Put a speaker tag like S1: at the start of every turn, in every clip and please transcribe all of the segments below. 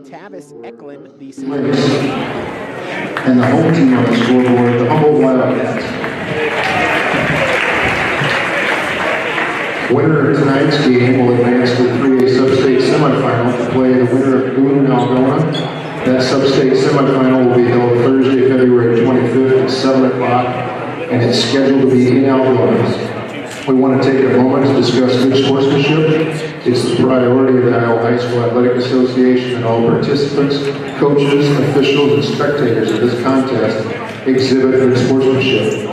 S1: Tavis Eklund, the
S2: and the home team on the scoreboard, the Humboldt Wildcats. Winner of tonight's game will advance to the 3A Sub-State Semifinal to play the winner of Boone and Algona. That Sub-State Semifinal will be held Thursday, February 25th at 7 o'clock, and it's scheduled to be in Algona. We want to take a moment to discuss good sportsmanship. It's the priority of the Iowa High School Athletic Association that all participants, coaches, officials, and spectators of this contest exhibit good sportsmanship.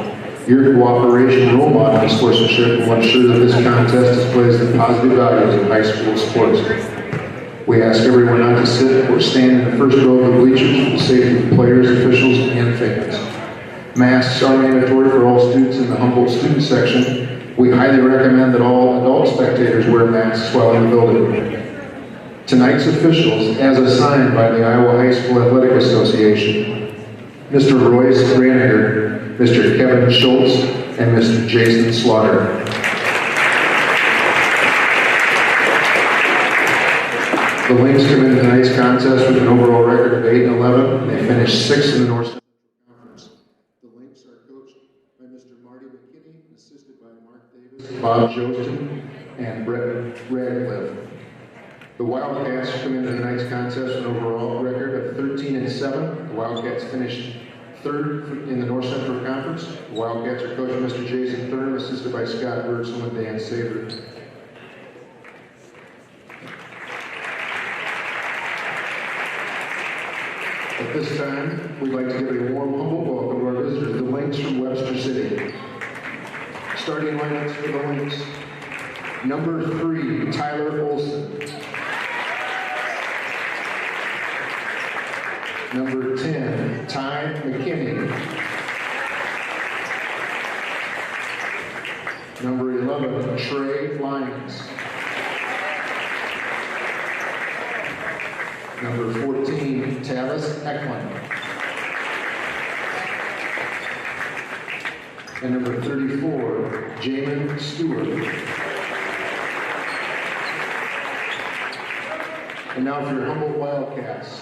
S2: Your cooperation and role model of sportsmanship will ensure that this contest displays the positive values of high school sports. We ask everyone not to sit or stand in the first row of the bleachers for the safety of players, officials, and fans. Masks are mandatory for all students in the Humboldt student section. We highly recommend that all adult spectators wear masks while in the building. Tonight's officials, as assigned by the Iowa High School Athletic Association, Mr. Royce Graniger, Mr. Kevin Schultz, and Mr. Jason Slaughter. The Lynx come into tonight's contest with an overall record of 8-11, and they finished 6th in the North Central Conference. The Lynx are coached by Mr. Marty McKinney, assisted by Mark Davis, Bob Jostin, and Brett Radcliffe. The Wildcats come into tonight's contest with an overall record of 13-7. The Wildcats finished 3rd in the North Central Conference. The Wildcats are coached by Mr. Jason Thurm, assisted by Scott Bergson and Dan Saber. At this time, we'd like to give a warm, humble welcome to our visitors, the Lynx from Webster City. Starting lineups for the Lynx. Number 3, Tyler Olson. Number 10, Ty McKinney. Number 11, Trey Lyons. Number 14, Tavis Eklund. And number 34, Jamin Stewart. And now for your Humboldt Wildcats.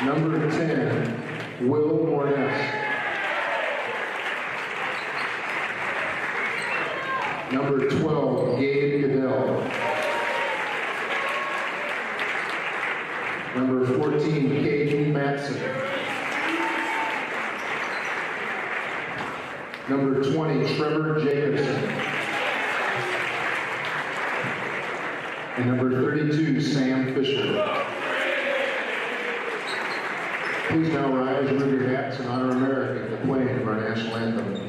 S2: Number 10, Will Morness. Number 12, Gabe Goodell. Number 14, Caden Matson. Number 20, Trevor Jacobson. And number 32, Sam Fisher. Please now rise, remove your hats, and honor America in the playing of our national anthem.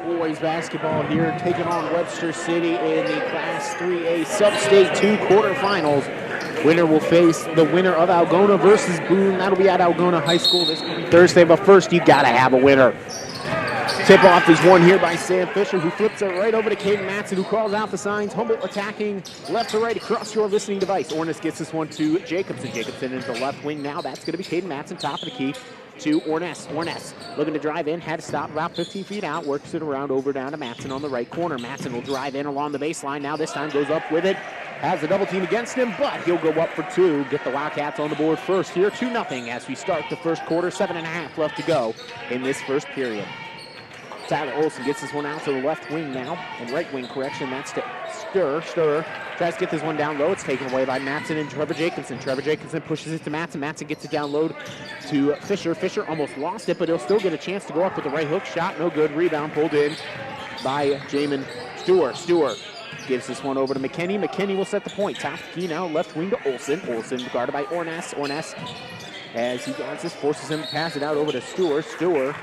S1: Boys basketball here, taking on Webster City in the Class 3A Sub-State 2 quarterfinals. Winner will face the winner of Algona versus Boone. That'll be at Algona High School this coming Thursday, but first you gotta have a winner. Tip-off is won here by Sam Fisher, who flips it right over to Caden Matson, who calls out the signs. Humboldt attacking left to right across your listening device. Ornis gets this one to Jacobson. Jacobson into the left wing now. That's going to be Caden Matson, top of the key to Ornis. Ornis looking to drive in, had to stop about 15 feet out, works it around over down to Matson on the right corner. Matson will drive in along the baseline now. This time goes up with it. Has the double team against him, but he'll go up for two. Get the Wildcats on the board first here, 2-0 as we start the first quarter. 7.5 left to go in this first period. Tyler Olson gets this one out to the left wing now, and right wing correction, that's to Stir. Stir tries to get this one down low. It's taken away by Matson and Trevor Jacobson. Trevor Jacobson pushes it to Matson. Matson gets it down low to Fisher. Fisher almost lost it, but he'll still get a chance to go up with the right hook shot. No good. Rebound pulled in by Jamin Stewart. Stewart gives this one over to McKinney. McKinney will set the point. Top key now, left wing to Olson. Olson guarded by Ornis. Ornis, as he guards this, forces him to pass it out over to Stewart. Stewart.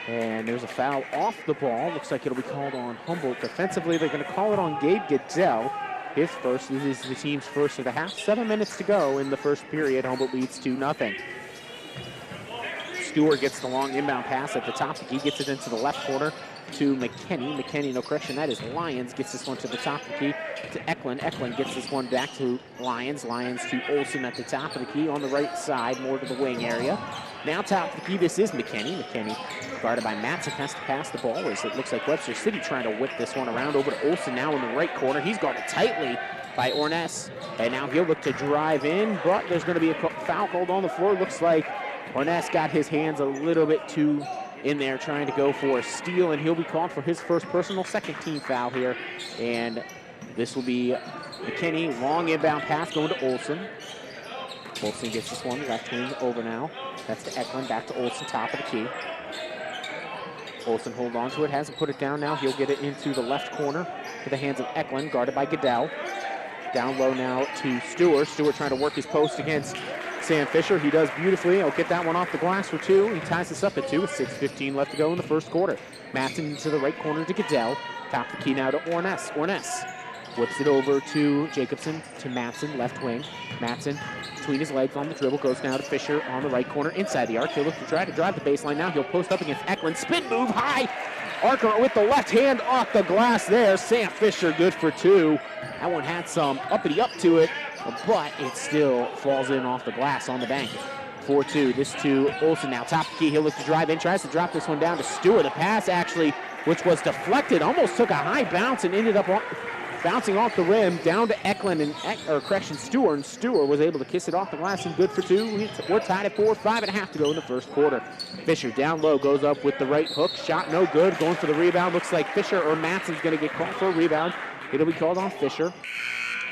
S1: And there's a foul off the ball. Looks like it'll be called on Humboldt. Defensively, they're going to call it on Gabe Goodell. His first. This is the team's first of the half. 7 minutes to go in the first period. Humboldt leads 2-0. Stewart gets the long inbound pass at the top. He gets it into the left corner to McKinney. McKinney, no correction, that is Lyons. Gets this one to the top of the key to Eklund. Eklund gets this one back to Lyons. Lyons to Olson at the top of the key on the right side, more to the wing area. Now top of the key, this is McKinney. McKinney guarded by Matson, has to pass the ball as it looks like Webster City trying to whip this one around over to Olson now in the right corner. He's guarded tightly by Ornis, and now he'll look to drive in, but there's going to be a foul called on the floor. Looks like Ornis got his hands a little bit too in there trying to go for a steal, and he'll be called for his first personal, second team foul here. And this will be McKinney, long inbound pass going to Olson. Olson gets this one, left wing over now. That's to Eklund, back to Olson, top of the key. Olson hold on to it, hasn't put it down now. He'll get it into the left corner to the hands of Eklund, guarded by Goodell. Down low now to Stewart. Stewart trying to work his post against Sam Fisher. He does beautifully. He'll get that one off the glass for two. He ties this up at 2 with 6:15 left to go in the first quarter. Matson into the right corner to Goodell. Top the key now to Ornis. Ornis whips it over to Jacobson, to Matson, left wing. Matson between his legs on the dribble, goes now to Fisher on the right corner inside the arc. He'll look to try to drive the baseline now. He'll post up against Eklund. Spin move high. Archer with the left hand off the glass there. Sam Fisher good for two. That one had some uppity up to it, but it still falls in off the glass on the bank. 4-2. This to Olson now. Top key. He'll look to drive in. Tries to drop this one down to Stewart. The pass actually, which was deflected, almost took a high bounce and ended up bouncing off the rim down to Eklund and Stewart. And Stewart was able to kiss it off the glass and good for two. We're tied at 4, 5.5 to go in the first quarter. Fisher down low, goes up with the right hook. Shot no good. Going for the rebound. Looks like Fisher or Matson's going to get called for a rebound. It'll be called on Fisher.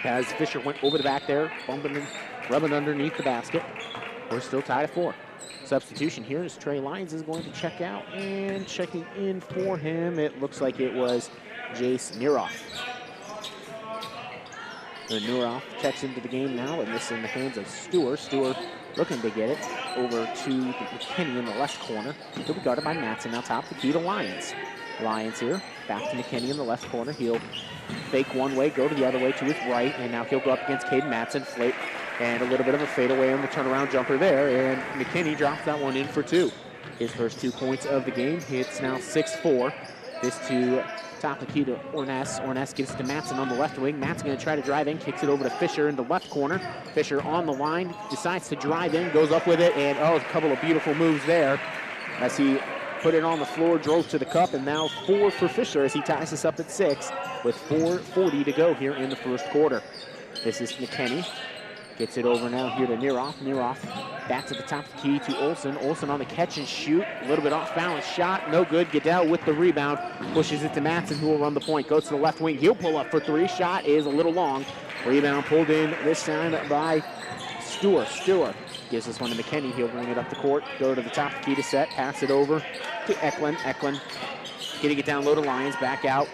S1: As Fisher went over the back there, bumping and rubbing underneath the basket. We're still tied at 4. Substitution here is Trey Lyons is going to check out, and checking in for him, it looks like it was Jace Neroff. Neroff checks into the game now, and this in the hands of Stewart. Stewart looking to get it over to McKinney in the left corner. He'll be guarded by Matson. Now top the key to Lyons. Lyons here, back to McKinney in the left corner. He'll fake one way, go to the other way to his right, and now he'll go up against Caden Matson. Flake and a little bit of a fadeaway on the turnaround jumper there, and McKinney drops that one in for two. His first 2 points of the game. It's now 6-4. This to top of the key to Ornis. Ornis gives it to Matson on the left wing. Matson going to try to drive in, kicks it over to Fisher in the left corner. Fisher on the line, decides to drive in, goes up with it, and a couple of beautiful moves there as he put it on the floor, drove to the cup, and now 4 for Fisher as he ties this up at 6 with 4:40 to go here in the first quarter. This is McKinney. Gets it over now here to Neroff. Neroff back to the top of the key to Olson. Olson on the catch and shoot. A little bit off balance shot. No good. Goodell with the rebound. Pushes it to Matson, who will run the point. Goes to the left wing. He'll pull up for 3. Shot is a little long. Rebound pulled in this time by Stewart. Stewart gives this one to McKinney. He'll bring it up the court. Go to the top of the key to set. Pass it over to Eklund. Eklund getting it down low to Lyons. Back out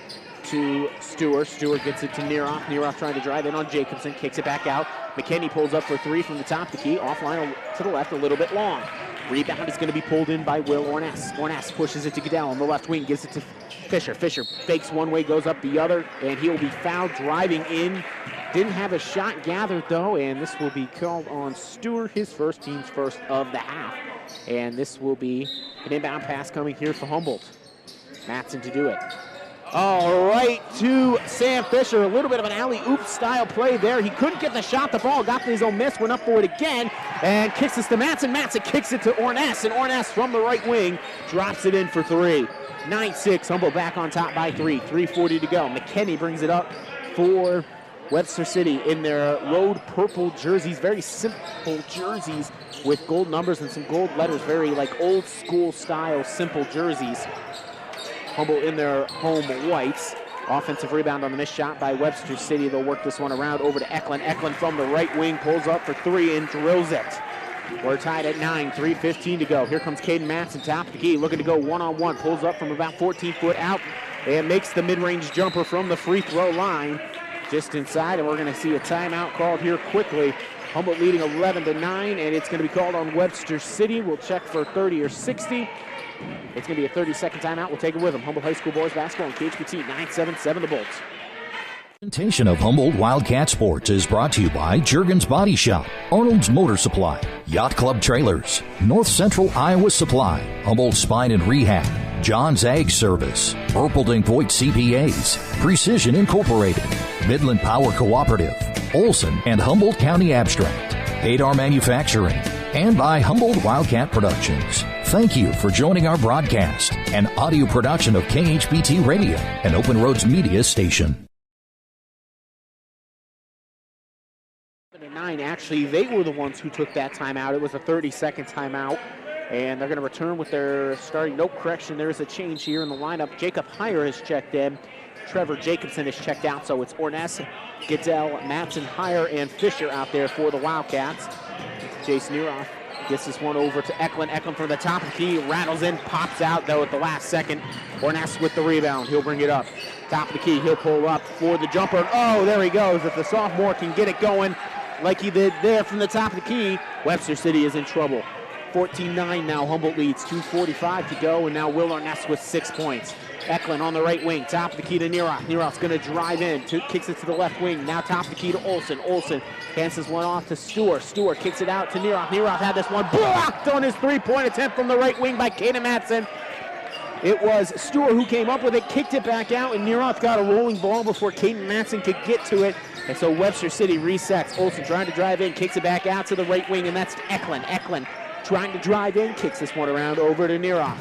S1: to Stewart. Stewart gets it to Neroff. Neroff trying to drive in on Jacobson. Kicks it back out. McKinney pulls up for 3 from the top of the key. Offline to the left, a little bit long. Rebound is going to be pulled in by Will Ornis. Ornis pushes it to Goodell on the left wing. Gives it to Fisher. Fisher fakes one way, goes up the other, and he'll be fouled driving in. Didn't have a shot gathered, though, and this will be called on Stewart, his first, team's first of the half. And this will be an inbound pass coming here for Humboldt. Matson to do it. All right to Sam Fisher. A little bit of an alley-oop style play there. He couldn't get the shot. The ball got his own miss, went up for it again, and kicks this to Matson. Matson kicks it to Orness, and Orness from the right wing drops it in for three. 9-6, Humboldt back on top by 3. 3:40 to go. McKinney brings it up for Webster City in their road purple jerseys. Very simple jerseys with gold numbers and some gold letters. Very like old school style simple jerseys. Humboldt in their home whites. Offensive rebound on the missed shot by Webster City. They'll work this one around over to Eklund. Eklund from the right wing pulls up for 3 and drills it. We're tied at 9, 3:15 to go. Here comes Caden Matson, top of the key, looking to go one-on-one. Pulls up from about 14 foot out and makes the mid-range jumper from the free throw line. Just inside, and we're going to see a timeout called here quickly. Humboldt leading 11-9, and it's going to be called on Webster City. We'll check for 30 or 60. It's going to be a 30-second timeout. We'll take it with them. Humboldt High School boys basketball and KHBT 977 the Bolts.
S3: Presentation of Humboldt Wildcat Sports is brought to you by Juergen's Body Shop, Arnold's Motor Supply, Yacht Club Trailers, North Central Iowa Supply, Humboldt Spine and Rehab, John's Ag Service, Erpelding Voigt CPAs, Precision Incorporated, Midland Power Cooperative, Olson and Humboldt County Abstract, Hadar Manufacturing, and by Humboldt Wildcat Productions. Thank you for joining our broadcast, an audio production of KHBT Radio, an Open Roads media station.
S1: 9, actually, they were the ones who took that timeout. It was a 30-second timeout, and they're going to return with their starting. No correction, there's a change here in the lineup. Jacob Heyer has checked in. Trevor Jacobson has checked out, so it's Orness, Goodell, Matson, Heyer, and Fisher out there for the Wildcats. Jason Neroff gets this one over to Eklund. Eklund from the top of the key, rattles in, pops out, though, at the last second. Orness with the rebound. He'll bring it up. Top of the key, he'll pull up for the jumper. Oh, there he goes. If the sophomore can get it going like he did there from the top of the key, Webster City is in trouble. 14-9 now, Humboldt leads, 2:45 to go, and now Will Orness with 6 points. Eklund on the right wing, top of the key to Neroff. Neroff's going to drive in, kicks it to the left wing. Now top of the key to Olson. Olson passes one off to Stewart. Stewart kicks it out to Neroff. Neroff had this one blocked on his three-point attempt from the right wing by Caden Matson. It was Stewart who came up with it, kicked it back out, and Neroff got a rolling ball before Caden Matson could get to it. And so Webster City resets. Olson trying to drive in, kicks it back out to the right wing, and that's Eklund. Eklund trying to drive in, kicks this one around over to Neroff.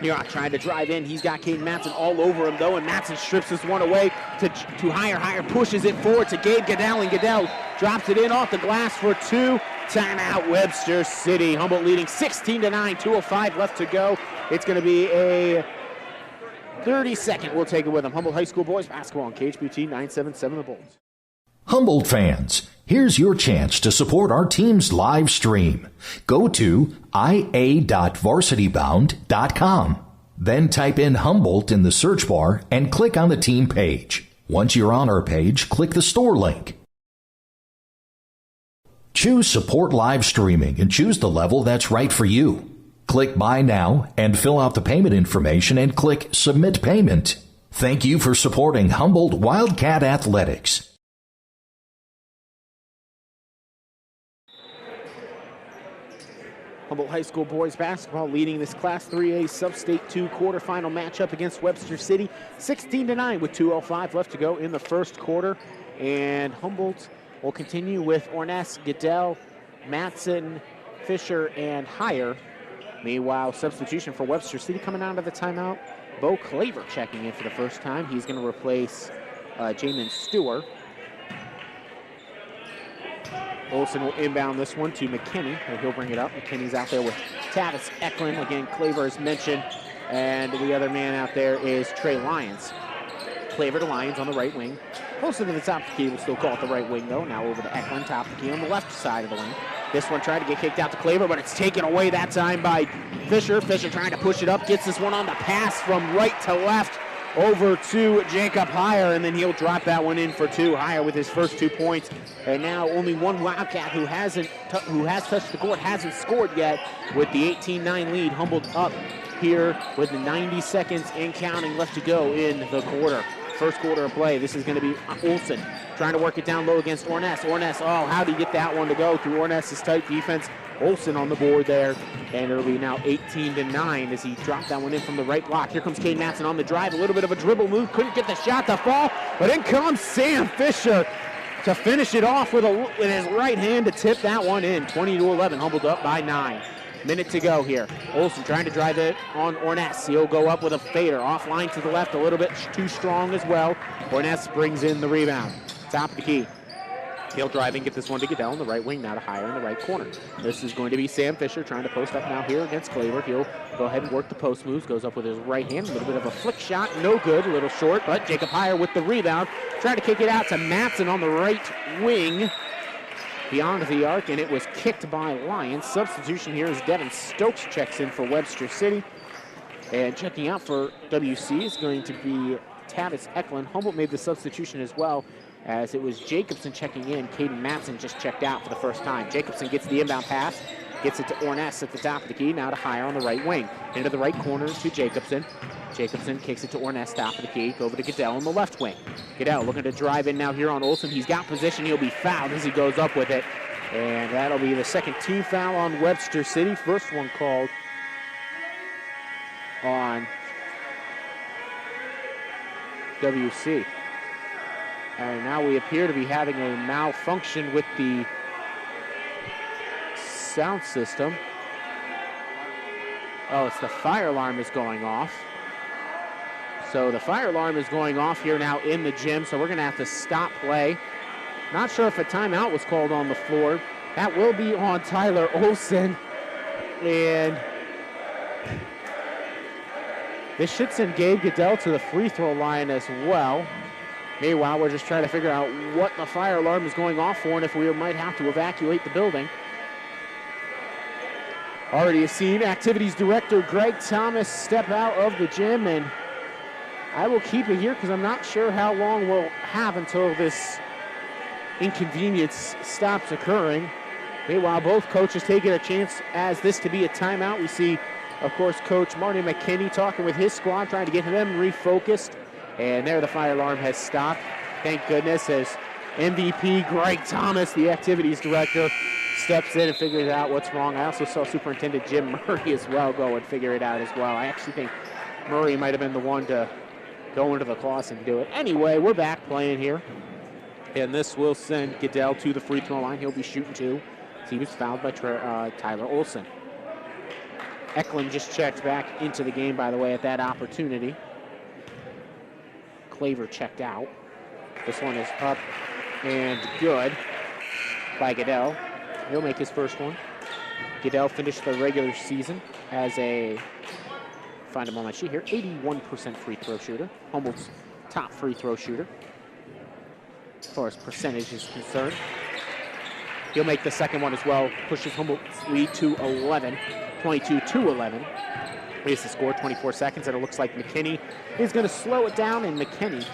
S1: Neroff trying to drive in. He's got Caden Matson all over him, though, and Matson strips this one away to Heyer. Heyer pushes it forward to Gabe Goodell, and Goodell drops it in off the glass for 2. Timeout, Webster City. Humboldt leading 16-9, 2:05 left to go. It's going to be a 30-second. We'll take it with them. Humboldt High School boys basketball on KHBT 977 the Bolts.
S3: Humboldt fans, here's your chance to support our team's live stream. Go to ia.varsitybound.com. Then type in Humboldt in the search bar and click on the team page. Once you're on our page, click the store link. Choose Support Live Streaming and choose the level that's right for you. Click Buy Now and fill out the payment information and click Submit Payment. Thank you for supporting Humboldt Wildcat Athletics.
S1: Humboldt High School boys basketball leading this Class 3A Sub-State 2 quarterfinal matchup against Webster City, 16-9 with 2:05 left to go in the first quarter. And Humboldt will continue with Orness, Goodell, Matson, Fisher, and Heyer. Meanwhile, substitution for Webster City coming out of the timeout. Bo Claver checking in for the first time. He's going to replace Jamin Stewart. Olson will inbound this one to McKinney, and he'll bring it up. McKinney's out there with Tavis Eklund. Again, Claver is mentioned, and the other man out there is Trey Lyons. Claver to Lyons on the right wing. Closer to the top of the key, we'll still call it the right wing, though. Now over to Eklund, top of the key on the left side of the wing. This one tried to get kicked out to Claver, but it's taken away that time by Fisher. Fisher trying to push it up, gets this one on the pass from right to left over to Jacob Heyer, and then he'll drop that one in for 2. Heyer with his first 2 points, and now only one Wildcat who has touched the court hasn't scored yet with the 18-9 lead. Humboldt up here with 90 seconds and counting left to go in the quarter. First quarter of play. This is going to be Olson trying to work it down low against Orness. Orness, oh, how did he get that one to go through Orness's tight defense? Olsen on the board there, and it'll be now 18-9 as he dropped that one in from the right block. Here comes Cade Matson on the drive, a little bit of a dribble move, couldn't get the shot to fall, but in comes Sam Fisher to finish it off with his right hand to tip that one in. 20-11, Humboldt up by 9. Minute to go here. Olsen trying to drive it on Orness. He'll go up with a fader, offline to the left, a little bit too strong as well. Orness brings in the rebound. Top of the key. He'll drive and get this one to Goodell on the right wing, now to Hire in the right corner. This is going to be Sam Fisher trying to post up now here against Claver. He'll go ahead and work the post moves, goes up with his right hand, a little bit of a flick shot, no good, a little short, but Jacob Hire with the rebound, trying to kick it out to Matson on the right wing, beyond the arc, and it was kicked by Lyons. Substitution here as Devin Stokes checks in for Webster City. And checking out for WC is going to be Tavis Eklund. Humboldt made the substitution as well, as it was Jacobson checking in. Caden Matson just checked out for the first time. Jacobson gets the inbound pass, gets it to Orness at the top of the key, now to Hire on the right wing. Into the right corner to Jacobson. Jacobson kicks it to Orness, top of the key, over to Goodell on the left wing. Goodell looking to drive in now here on Olsen. He's got position, he'll be fouled as he goes up with it. And that'll be the second team foul on Webster City. First one called on WC. And now we appear to be having a malfunction with the sound system. Oh, it's the fire alarm is going off. So the fire alarm is going off here now in the gym, so we're going to have to stop play. Not sure if a timeout was called on the floor. That will be on Tyler Olsen. And this should send Gabe Goodell to the free throw line as well. Meanwhile, we're just trying to figure out what the fire alarm is going off for and if we might have to evacuate the building. Already seen activities director Greg Thomas step out of the gym, and I will keep it here because I'm not sure how long we'll have until this inconvenience stops occurring. Meanwhile, both coaches taking a chance as this to be a timeout. We see, of course, Coach Marty McKinney talking with his squad, trying to get them refocused. And there the fire alarm has stopped. Thank goodness, as MVP Greg Thomas, the activities director, steps in and figures out what's wrong. I also saw Superintendent Jim Murray as well go and figure it out as well. I actually think Murray might have been the one to go into the closet and do it. Anyway, we're back playing here. And this will send Goodell to the free throw line. He'll be shooting two. He was fouled by Tyler Olsen. Eklund just checked back into the game, by the way, at that opportunity. Claver checked out. This one is up and good by Goodell. He'll make his first one. Goodell finished the regular season as a, find him on my sheet here, 81% free throw shooter. Humboldt's top free throw shooter as far as percentage is concerned. He'll make the second one as well, pushes Humboldt's lead to 11, 22-11. Here's the score, 24 seconds, and it looks like McKinney is going to slow it down, and McKinney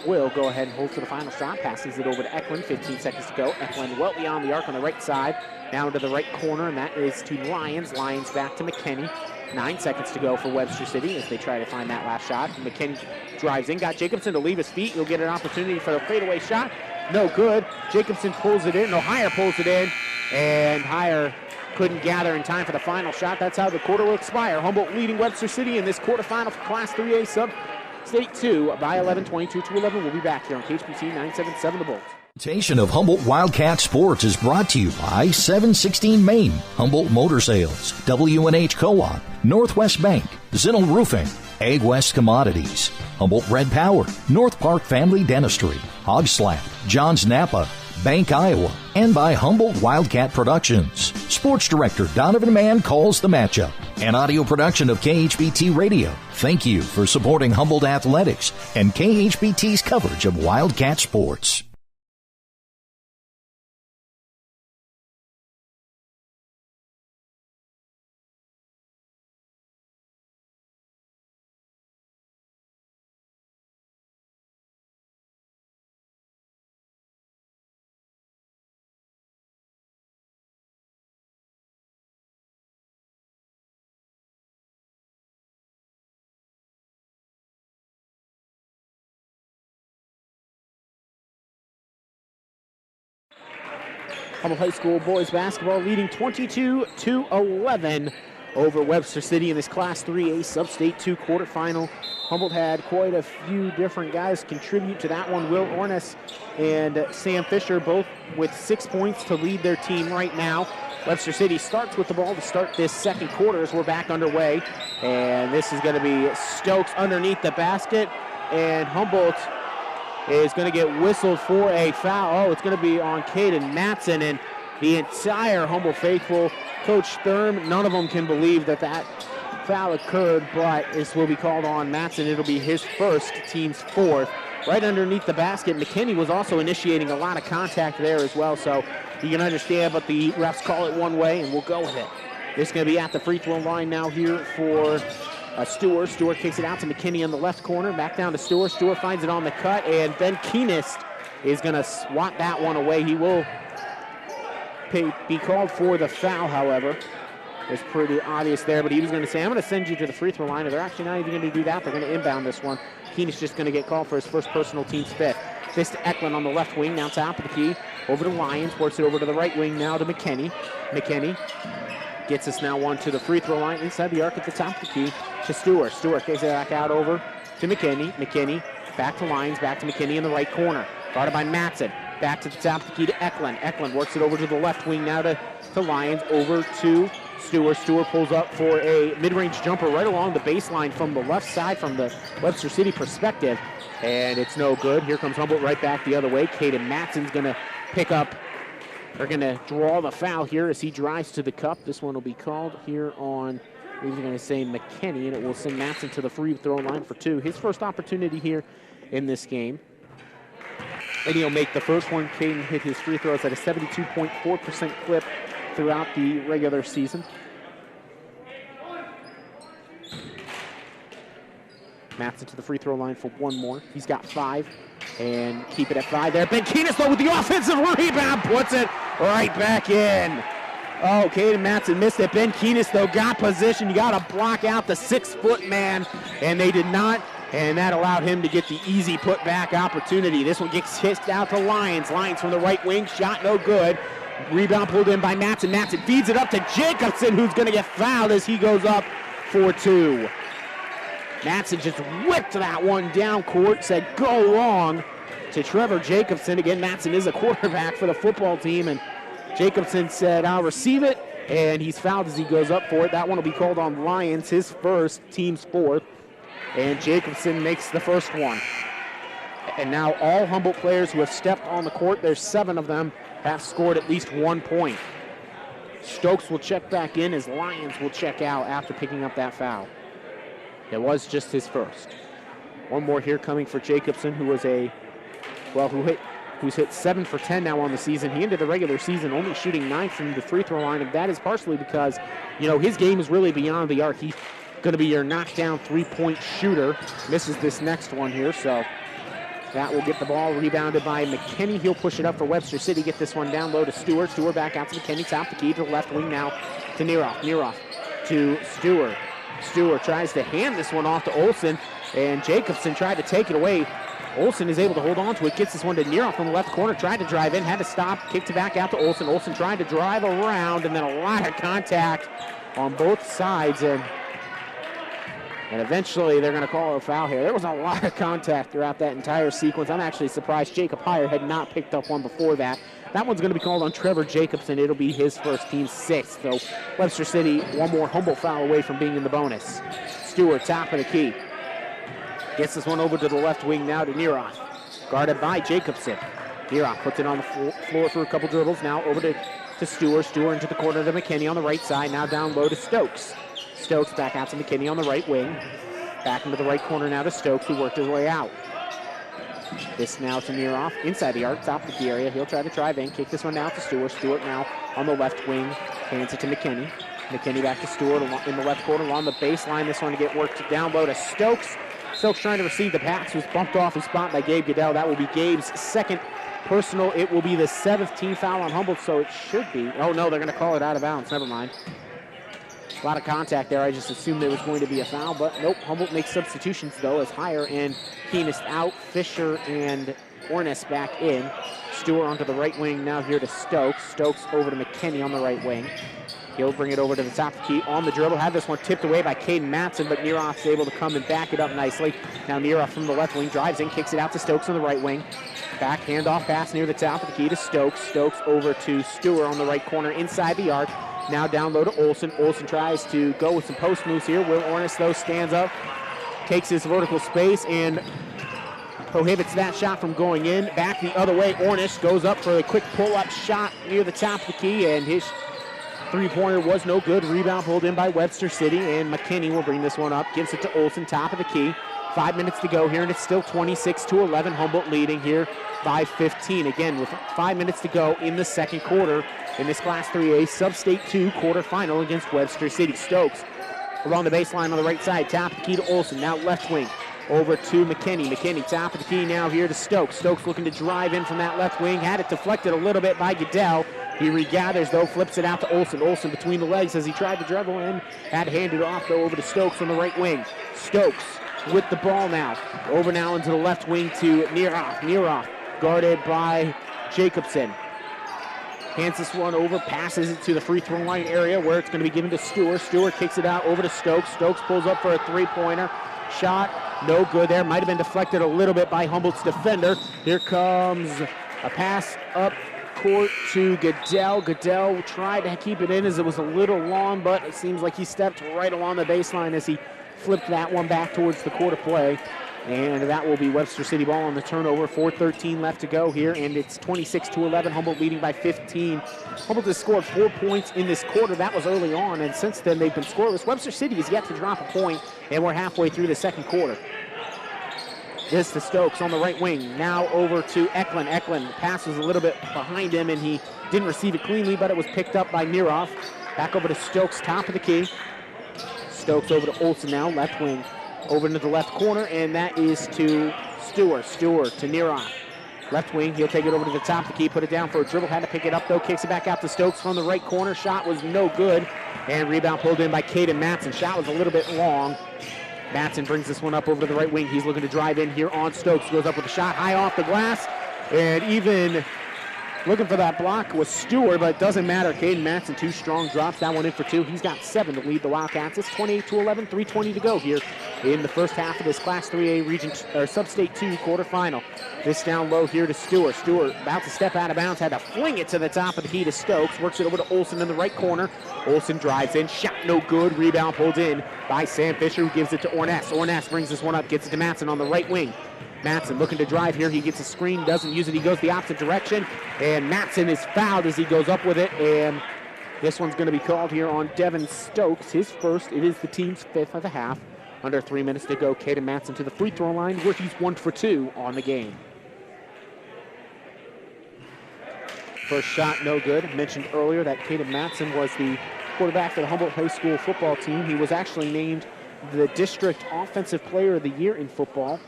S1: will go ahead and hold for the final shot, passes it over to Eklund, 15 seconds to go. Eklund well beyond the arc on the right side, down to the right corner, and that is to Lyons. Lyons back to McKinney. 9 seconds to go for Webster City as they try to find that last shot. McKinney drives in, got Jacobson to leave his feet. He'll get an opportunity for the fadeaway shot. No good. Jacobson pulls it in, Hire pulls it in, and Hire couldn't gather in time for the final shot. That's how the quarter will expire. Humboldt leading Webster City in this quarterfinal for Class 3A Sub-State 2 by 11, 22-11. We'll be back here on KHBT 977 The Bolt.
S3: Presentation of Humboldt Wildcat Sports is brought to you by 716 Main, Humboldt Motor Sales, W&H Co-op, Northwest Bank, Zinnel Roofing, Ag West Commodities, Humboldt Red Power, North Park Family Dentistry, Hog Slap, John's Napa, Bank Iowa, and by Humboldt Wildcat Productions. Sports Director Donovan Mann calls the matchup. An audio production of KHBT Radio. Thank you for supporting Humboldt Athletics and KHBT's coverage of Wildcat Sports.
S1: Humboldt High School boys basketball leading 22-11 over Webster City in this Class 3A Sub-State 2 quarterfinal. Humboldt had quite a few different guys contribute to that one. Will Ornes and Sam Fisher both with 6 points to lead their team right now. Webster City starts with the ball to start this second quarter as we're back underway. And this is going to be Stokes underneath the basket. And Humboldt is going to get whistled for a foul. Oh, it's going to be on Caden Matson, and the entire Humboldt faithful, Coach Thurm, none of them can believe that that foul occurred, but this will be called on Matson. It'll be his first, team's fourth. Right underneath the basket, McKinney was also initiating a lot of contact there as well, so you can understand, but the refs call it one way, and we'll go with it. This is going to be at the free throw line now here for Stewart. Stewart kicks it out to McKinney in the left corner. Back down to Stewart. Stewart finds it on the cut, and Ben Keenest is going to swat that one away. He will be called for the foul, however. It's pretty obvious there, but he was going to say, I'm going to send you to the free throw line. They're actually not even going to do that. They're going to inbound this one. Keenest just going to get called for his first personal, team's fifth. This to Eklund on the left wing, now top of the key. Over to Lyons, works it over to the right wing now to McKinney. McKinney gets us now one to the free throw line inside the arc at the top of the key to Stewart. Stewart kicks it back out over to McKinney. McKinney back to Lyons, back to McKinney in the right corner. Guarded by Matson. Back to the top of the key to Eklund. Eklund works it over to the left wing now to Lyons. Over to Stewart. Stewart pulls up for a mid-range jumper right along the baseline from the left side from the Webster City perspective. And it's no good. Here comes Humboldt right back the other way. Caden Matson's going to pick up. They're going to draw the foul here as he drives to the cup. This one will be called here on, we're going to say McKinney, and it will send Matson to the free throw line for two. His first opportunity here in this game. And he'll make the first one. Caden hit his free throws at a 72.4% clip throughout the regular season. Matson to the free throw line for one more. He's got 5. And keep it at 5 there. Ben Keenest, though, with the offensive rebound, puts it right back in. Oh, Caden Matson missed it. Ben Keenest, though, got position. You got to block out the 6-foot man, and they did not. And that allowed him to get the easy putback opportunity. This one gets hit out to Lyons. Lyons from the right wing, shot no good. Rebound pulled in by Matson. Matson feeds it up to Jacobson, who's going to get fouled as he goes up for 2. Matson just whipped that one down court, said go long to Trevor Jacobson. Again, Matson is a quarterback for the football team, and Jacobson said, I'll receive it, and he's fouled as he goes up for it. That one will be called on Lyons, his first, team's fourth, and Jacobson makes the first one. And now all Humboldt players who have stepped on the court, there's 7 of them, have scored at least 1 point. Stokes will check back in as Lyons will check out after picking up that foul. It was just his first. One more here coming for Jacobson, who was who's hit 7 for 10 now on the season. He ended the regular season only shooting 9 from the free throw line, and that is partially because, his game is really beyond the arc. He's going to be your knockdown 3-point shooter. Misses this next one here, so that will get the ball rebounded by McKinney. He'll push it up for Webster City. Get this one down low to Stewart. Stewart back out to McKinney. Top the key to the left wing now to Neroff. Neroff to Stewart. Stewart tries to hand this one off to Olsen, and Jacobson tried to take it away. Olsen is able to hold on to it, gets this one to Neroff from the left corner, tried to drive in, had to stop, kicked it back out to Olsen. Olsen tried to drive around, and then a lot of contact on both sides, and eventually they're going to call a foul here. There was a lot of contact throughout that entire sequence. I'm actually surprised Jacob Heyer had not picked up one before that. That one's going to be called on Trevor Jacobson. It'll be his first, team's 6th. So Webster City, one more Humboldt foul away from being in the bonus. Stewart, top of the key. Gets this one over to the left wing now to Neroff. Guarded by Jacobson. Neroff puts it on the floor for a couple dribbles. Now over to Stewart. Stewart into the corner to McKinney on the right side. Now down low to Stokes. Stokes back out to McKinney on the right wing. Back into the right corner now to Stokes, who worked his way out. This now to Neroff, inside the arc, top of the key area. He'll try to drive in, kick this one now to Stewart. Stewart now on the left wing, hands it to McKinney. McKinney back to Stewart in the left corner along the baseline. This one to get worked down low to Stokes. Stokes trying to receive the pass, was bumped off his spot by Gabe Goodell. That will be Gabe's second personal. It will be the 7th team foul on Humboldt, so it should be. Oh no, they're going to call it out of bounds. Never mind. A lot of contact there. I just assumed there was going to be a foul, but nope. Humboldt makes substitutions, though, as Heyer and Keenest out. Fisher and Ornes back in. Stewart onto the right wing, now here to Stokes. Stokes over to McKinney on the right wing. He'll bring it over to the top of the key on the dribble. Had this one tipped away by Caden Matson, but Neroff's able to come and back it up nicely. Now Neroff from the left wing drives in, kicks it out to Stokes on the right wing. Back handoff pass near the top of the key to Stokes. Stokes over to Stewart on the right corner inside the arc. Now down low to Olsen. Olsen tries to go with some post moves here. Will Ornes, though, stands up, takes his vertical space, and prohibits that shot from going in. Back the other way, Ornish goes up for a quick pull-up shot near the top of the key, and his three-pointer was no good. Rebound pulled in by Webster City, and McKinney will bring this one up. Gives it to Olsen, top of the key. 5 minutes to go here, and it's still 26-11. Humboldt leading here by 15. Again, with 5 minutes to go in the second quarter in this Class 3A Sub-State 2 quarterfinal against Webster City. Stokes along the baseline on the right side, top of the key to Olsen, now left wing. Over to McKinney. McKinney, top of the key now here to Stokes. Stokes looking to drive in from that left wing. Had it deflected a little bit by Goodell. He regathers, though, flips it out to Olsen. Olsen between the legs as he tried to dribble in. Had handed off, though, over to Stokes on the right wing. Stokes with the ball now. Over now into the left wing to Neroff. Neroff guarded by Jacobson. Hands this one over, passes it to the free throw line area where it's going to be given to Stewart. Stewart kicks it out over to Stokes. Stokes pulls up for a three-pointer. Shot, no good there. Might have been deflected a little bit by Humboldt's defender. Here comes a pass up court to Goodell. Goodell tried to keep it in as it was a little long, but it seems like he stepped right along the baseline as he flipped that one back towards the court of play. And that will be Webster City ball on the turnover. 4:13 left to go here, and it's 26-11. Humboldt leading by 15. Humboldt has scored 4 points in this quarter. That was early on, and since then they've been scoreless. Webster City has yet to drop a point, and we're halfway through the second quarter. This to Stokes on the right wing. Now over to Eklund. Eklund passes a little bit behind him, and he didn't receive it cleanly, but it was picked up by Neroff. Back over to Stokes, top of the key. Stokes over to Olsen now, left wing. Over into the left corner, and that is to Stewart. Stewart to Neroff. Left wing, he'll take it over to the top of the key, put it down for a dribble. Had to pick it up, though. Kicks it back out to Stokes from the right corner. Shot was no good, and rebound pulled in by Caden Matson. Shot was a little bit long. Matson brings this one up over to the right wing. He's looking to drive in here on Stokes. Goes up with a shot high off the glass, and even looking for that block was Stewart, but it doesn't matter. Caden Matson, 2 strong drops. That one in for 2. He's got 7 to lead the Wildcats. It's 28-11, 3:20 to go here in the first half of this Class 3A Region or Sub-State 2 quarterfinal. This down low here to Stewart. Stewart about to step out of bounds, had to fling it to the top of the key to Stokes. Works it over to Olsen in the right corner. Olsen drives in, shot no good. Rebound pulled in by Sam Fisher, who gives it to Ornes. Ornes brings this one up, gets it to Matson on the right wing. Matson looking to drive here. He gets a screen, doesn't use it. He goes the opposite direction, and Matson is fouled as he goes up with it, and this one's going to be called here on Devin Stokes, his first. It is the team's 5th of the half. Under 3 minutes to go. Caden Matson to the free throw line, where he's 1 for 2 on the game. First shot, no good. I mentioned earlier that Caden Matson was the quarterback for the Humboldt High School football team. He was actually named the District Offensive Player of the Year in football.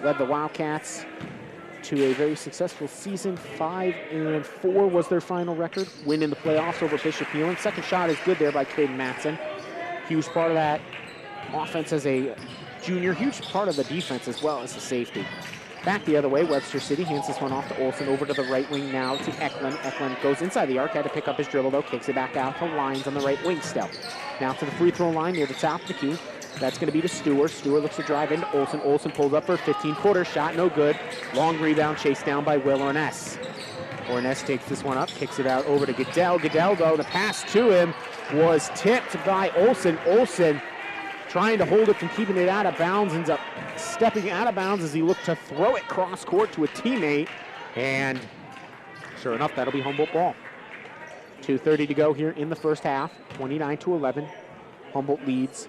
S1: Led the Wildcats to a very successful season. 5-4 was their final record. Win in the playoffs over Bishop Healing. Second shot is good there by Caden Matson. Huge part of that offense as a junior. Huge part of the defense as well as a safety. Back the other way, Webster City hands this one off to Olsen. Over to the right wing now to Eklund. Eklund goes inside the arc. Had to pick up his dribble, though. Kicks it back out to Lyons on the right wing still. Now to the free throw line near the top of the key. That's going to be to Stewart. Stewart looks to drive into Olsen. Olsen pulls up for a 15-footer. Shot no good. Long rebound chased down by Will Ornes. Ornes takes this one up, kicks it out over to Goodell. Goodell, though, the pass to him was tipped by Olsen. Olsen trying to hold it from keeping it out of bounds. Ends up stepping out of bounds as he looked to throw it cross court to a teammate. And sure enough, that'll be Humboldt ball. 2:30 to go here in the first half. 29-11. Humboldt leads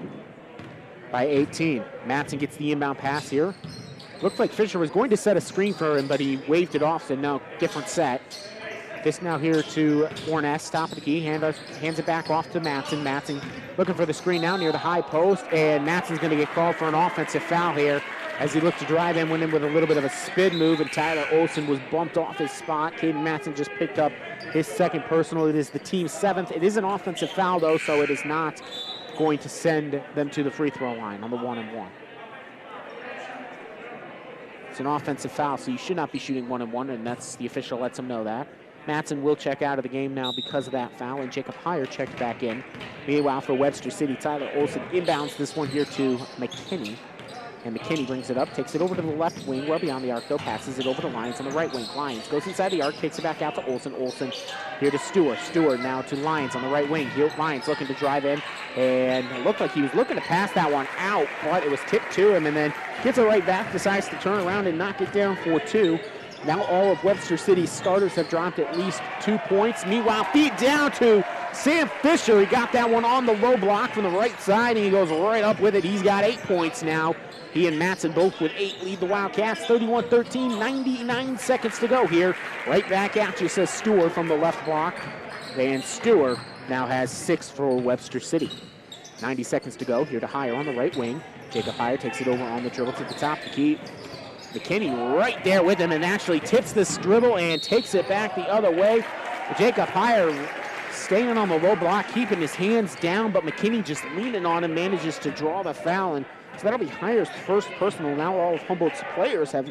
S1: by 18. Matson gets the inbound pass here. Looks like Fisher was going to set a screen for him, but he waved it off, so now different set. This now here to Ornes, top of the key, hands it back off to Matson. Matson looking for the screen now near the high post, and Matson's going to get called for an offensive foul here as he looked to drive in, went in with a little bit of a spin move, and Tyler Olsen was bumped off his spot. Caden Matson just picked up his second personal. It is the team's 7th. It is an offensive foul, though, so it is not going to send them to the free throw line on the 1-and-1. It's an offensive foul, so you should not be shooting 1-and-1, and that's the official lets him know that. Matson will check out of the game now because of that foul, and Jacob Heyer checked back in. Meanwhile, for Webster City, Tyler Olson inbounds this one here to McKinney. And McKinney brings it up, takes it over to the left wing, well beyond the arc though, passes it over to Lyons on the right wing. Lyons goes inside the arc, takes it back out to Olson. Olson here to Stewart. Stewart now to Lyons on the right wing. Here, Lyons looking to drive in, and it looked like he was looking to pass that one out, but it was tipped to him, and then gets it right back, decides to turn around and knock it down for 2. Now all of Webster City's starters have dropped at least 2 points. Meanwhile, feed down to Sam Fisher. He got that one on the low block from the right side, and he goes right up with it. He's got 8 points now. He and Matson both with 8 lead the Wildcats. 31-13, 99 seconds to go here. Right back at you, says Stewart from the left block. And Stewart now has 6 for Webster City. 90 seconds to go. Here to Heyer on the right wing. Jacob Heyer takes it over on the dribble to the top to keep McKinney right there with him and actually tips this dribble and takes it back the other way. Jacob Heyer staying on the low block, keeping his hands down, but McKinney just leaning on him, manages to draw the foul. And so that'll be Heyer's first personal. Now all of Humboldt's players have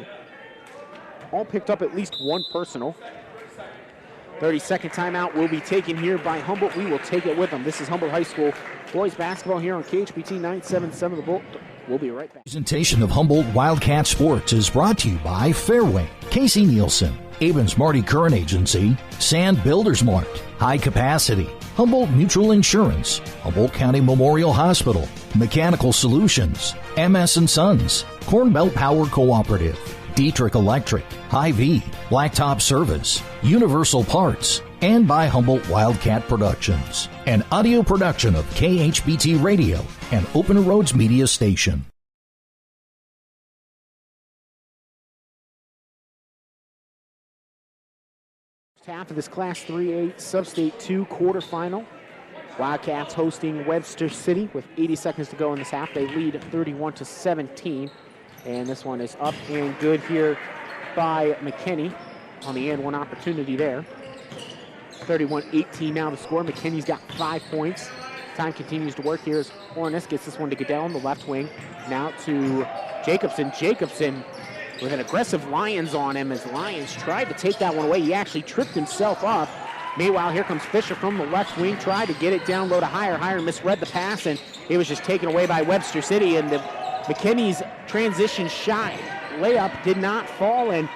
S1: all picked up at least 1 personal. 30-second timeout will be taken here by Humboldt. We will take it with them. This is Humboldt High School boys basketball here on KHBT 977 The Bolt. We'll be right back.
S3: Presentation of Humboldt Wildcat Sports is brought to you by Fairway, Casey Nielsen, Abens Marty Curran Agency, Sand Builders Mart, High Capacity, Humboldt Mutual Insurance, Humboldt County Memorial Hospital, Mechanical Solutions, MS & Sons, Corn Belt Power Cooperative, Dietrich Electric, Hy-Vee, Blacktop Service, Universal Parts, and by Humboldt Wildcat Productions, an audio production of KHBT Radio and Open Roads Media Station.
S1: Half of this Class 3A Sub-State 2 quarterfinal. Wildcats hosting Webster City with 80 seconds to go in this half. They lead 31-17. And this one is up and good here by McKinney on the end. One opportunity there. 31-18 now the score. McKinney's got 5 points. Time continues to work here as Ornes gets this one to Goodell on the left wing. Now to Jacobson. Jacobson with an aggressive Lyons on him as Lyons tried to take that one away. He actually tripped himself up. Meanwhile, here comes Fisher from the left wing. Tried to get it down low to Heyer. Heyer misread the pass, and it was just taken away by Webster City. And McKinney's transition shot layup did not fall, and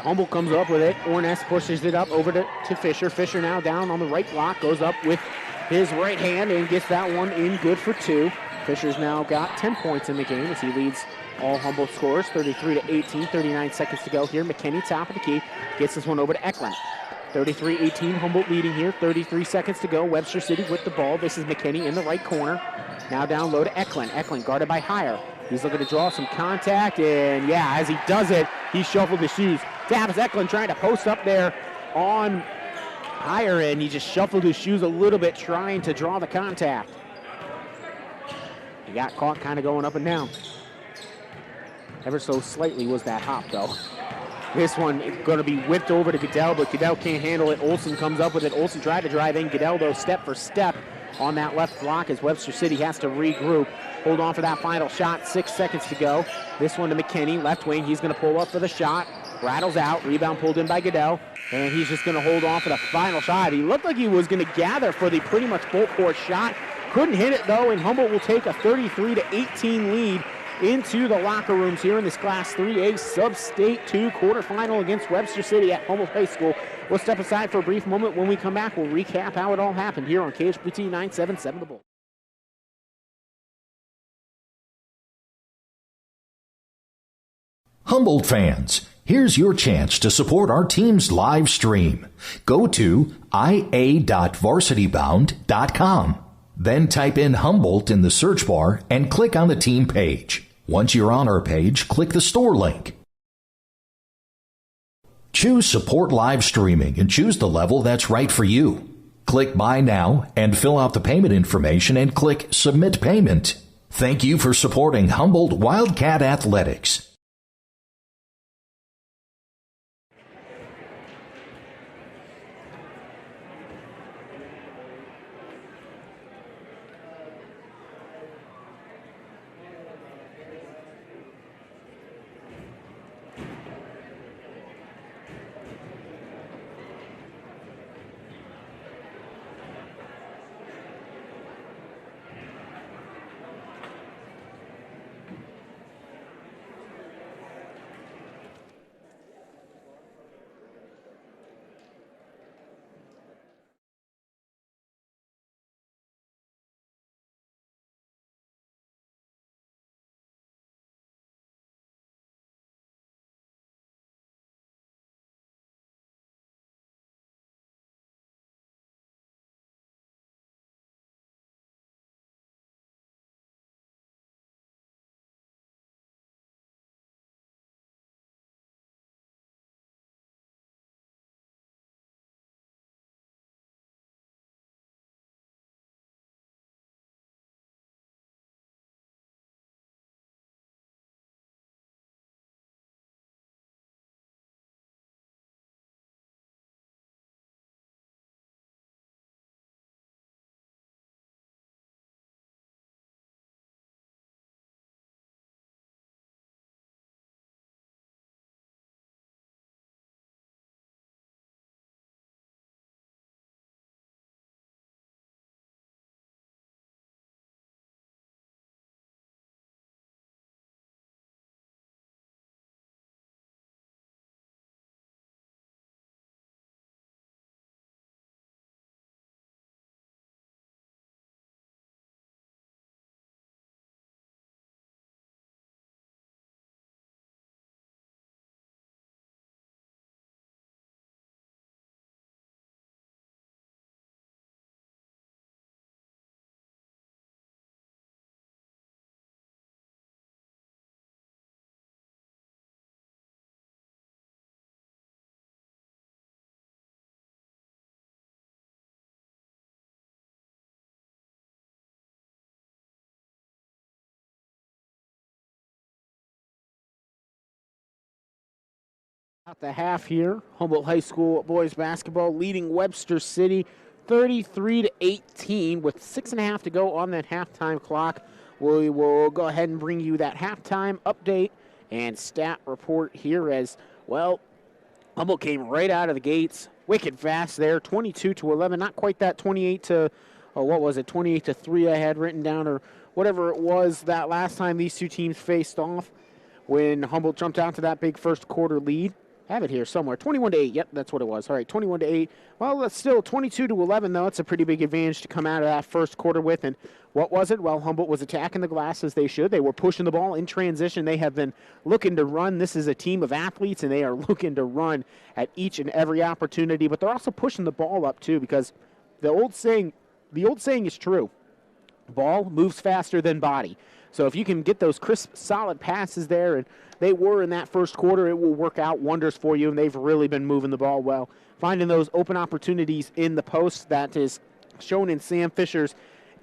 S1: Humboldt comes up with it. Ornes pushes it up over to Fisher. Fisher now down on the right block, goes up with his right hand and gets that one in good for 2. Fisher's now got 10 points in the game as he leads all Humboldt scores, 33-18, 39 seconds to go here. McKinney, top of the key, gets this one over to Eklund. 33-18, Humboldt leading here, 33 seconds to go. Webster City with the ball. This is McKinney in the right corner. Now down low to Eklund. Eklund guarded by Heyer. He's looking to draw some contact, and yeah, as he does it, he shuffled his shoes. Travis Eklund trying to post up there on Heyer, and he just shuffled his shoes a little bit trying to draw the contact. He got caught kind of going up and down. Ever so slightly was that hop, though. This one is going to be whipped over to Goodell, but Goodell can't handle it. Olson comes up with it. Olson tried to drive in. Goodell, though, step for step on that left block as Webster City has to regroup. Hold on for that final shot. 6 seconds to go. This one to McKinney, left wing. He's going to pull up for the shot. Rattles out. Rebound pulled in by Goodell. And he's just going to hold on for the final shot. He looked like he was going to gather for the pretty much full court shot. Couldn't hit it, though, and Humboldt will take a 33-18 lead into the locker rooms here in this Class 3A Sub-State 2 quarterfinal against Webster City at Humboldt High School. We'll step aside for a brief moment. When we come back, we'll recap how it all happened here on KHBT 977 The Bull.
S3: Humboldt fans, here's your chance to support our team's live stream. Go to ia.varsitybound.com. Then type in Humboldt in the search bar and click on the team page. Once you're on our page, click the store link. Choose Support Live Streaming and choose the level that's right for you. Click Buy Now and fill out the payment information and click Submit Payment. Thank you for supporting Humboldt Wildcat Athletics.
S1: At the half here, Humboldt High School boys basketball leading Webster City 33-18 with 6.5 to go on that halftime clock. We will go ahead and bring you that halftime update and stat report here as well. Humboldt came right out of the gates, wicked fast there, 22-11. Not quite that 28 to, 28 to 3 I had written down or whatever it was that last time these two teams faced off when Humboldt jumped out to that big first quarter lead. Have it here somewhere. 21-8. Yep, that's what it was. All right, 21-8. Well, that's still 22-11, though. It's a pretty big advantage to come out of that first quarter with. And what was it? Well, Humboldt was attacking the glass as they should. They were pushing the ball in transition. They have been looking to run. This is a team of athletes, and they are looking to run at each and every opportunity. But they're also pushing the ball up, too, because the old saying is true. Ball moves faster than body. So if you can get those crisp, solid passes there, and they were in that first quarter, it will work out wonders for you, and they've really been moving the ball well. Finding those open opportunities in the post, that is shown in Sam Fisher's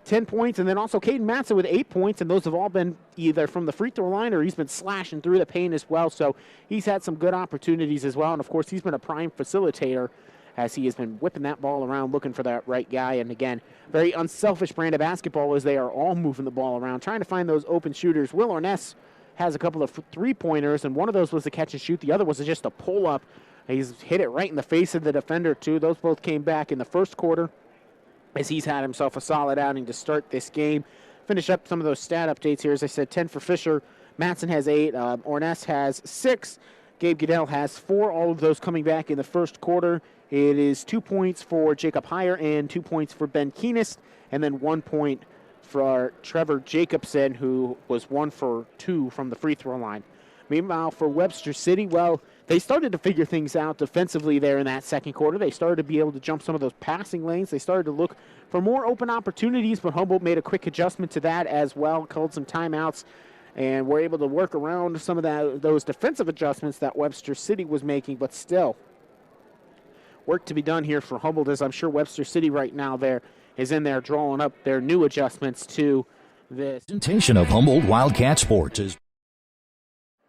S1: 10 points, and then also Caden Matson with 8 points, and those have all been either from the free throw line or he's been slashing through the paint as well. So he's had some good opportunities as well, and of course he's been a prime facilitator as he has been whipping that ball around looking for that right guy. And again, very unselfish brand of basketball as they are all moving the ball around, trying to find those open shooters. Will Orness has a couple of three-pointers, and one of those was a catch and shoot. The other was just a pull-up. He's hit it right in the face of the defender, too. Those both came back in the first quarter as he's had himself a solid outing to start this game. Finish up some of those stat updates here. As I said, 10 for Fisher. Matson has 8. Orness has 6. Gabe Goodell has 4. All of those coming back in the first quarter. It is 2 points for Jacob Heyer and 2 points for Ben Keenest, and then 1 point for Trevor Jacobson, who was 1 for 2 from the free throw line. Meanwhile, for Webster City, well, they started to figure things out defensively there in that second quarter. They started to be able to jump some of those passing lanes. They started to look for more open opportunities, but Humboldt made a quick adjustment to that as well, called some timeouts, and were able to work around some of those defensive adjustments that Webster City was making, but still, work to be done here for Humboldt, as I'm sure Webster City right now there is in there drawing up their new adjustments to this.
S3: Presentation of Humboldt Wildcat Sports is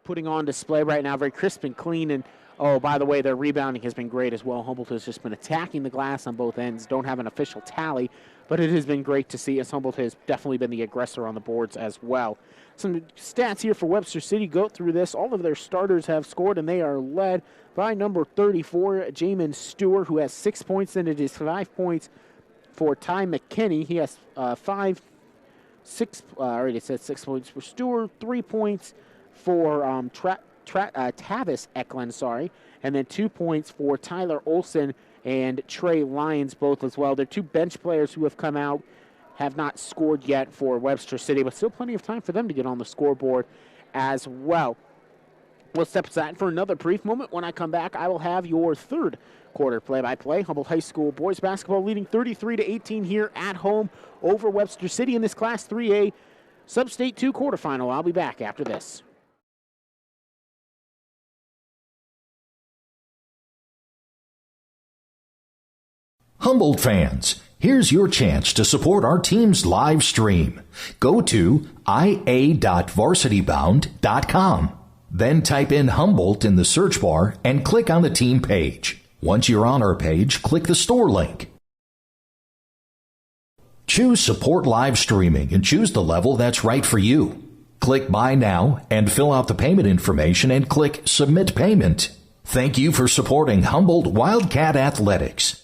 S1: putting on display right now, very crisp and clean. And, oh, by the way, their rebounding has been great as well. Humboldt has just been attacking the glass on both ends. Don't have an official tally, but it has been great to see as Humboldt has definitely been the aggressor on the boards as well. Some stats here for Webster City. Go through this. All of their starters have scored, and they are led by number 34, Jamin Stewart, who has 6 points, and it is 5 points for Ty McKinney. He has 6 points for Stewart, 3 points for Tavis Eklund, and then 2 points for Tyler Olson and Trey Lyons, both as well. They're two bench players who have come out, have not scored yet for Webster City, but still plenty of time for them to get on the scoreboard as well. We'll step aside for another brief moment. When I come back, I will have your third quarter play-by-play. Humboldt High School boys basketball leading 33-18 here at home over Webster City in this Class 3A Sub-State 2 quarterfinal. I'll be back after this.
S3: Humboldt fans, here's your chance to support our team's live stream. Go to ia.varsitybound.com. Then type in Humboldt in the search bar and click on the team page. Once you're on our page, click the store link. Choose Support Live Streaming and choose the level that's right for you. Click Buy Now and fill out the payment information and click Submit Payment. Thank you for supporting Humboldt Wildcat Athletics.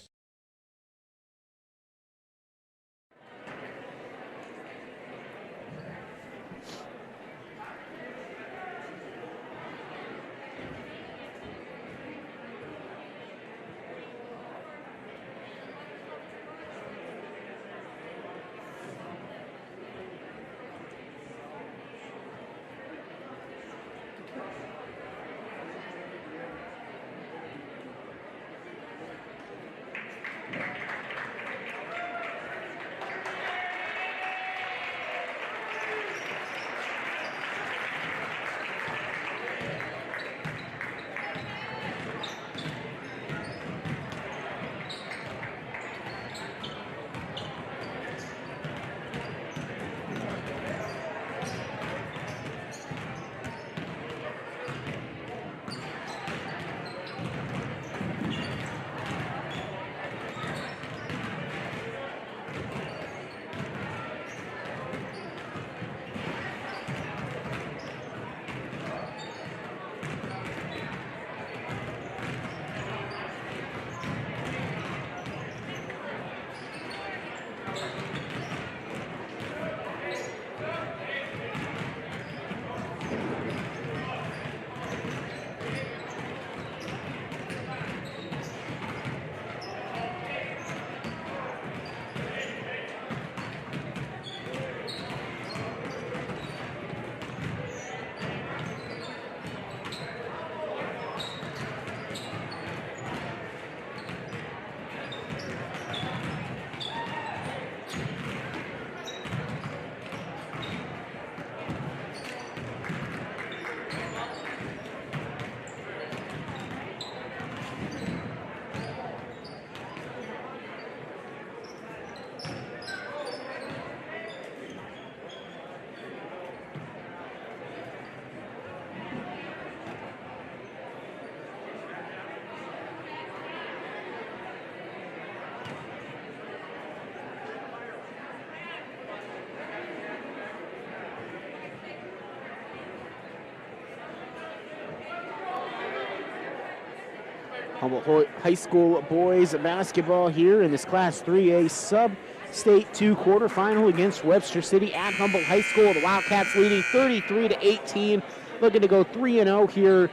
S1: Humboldt High School boys basketball here in this Class 3A Sub-State 2 quarterfinal against Webster City at Humboldt High School. The Wildcats leading 33-18, looking to go 3-0 here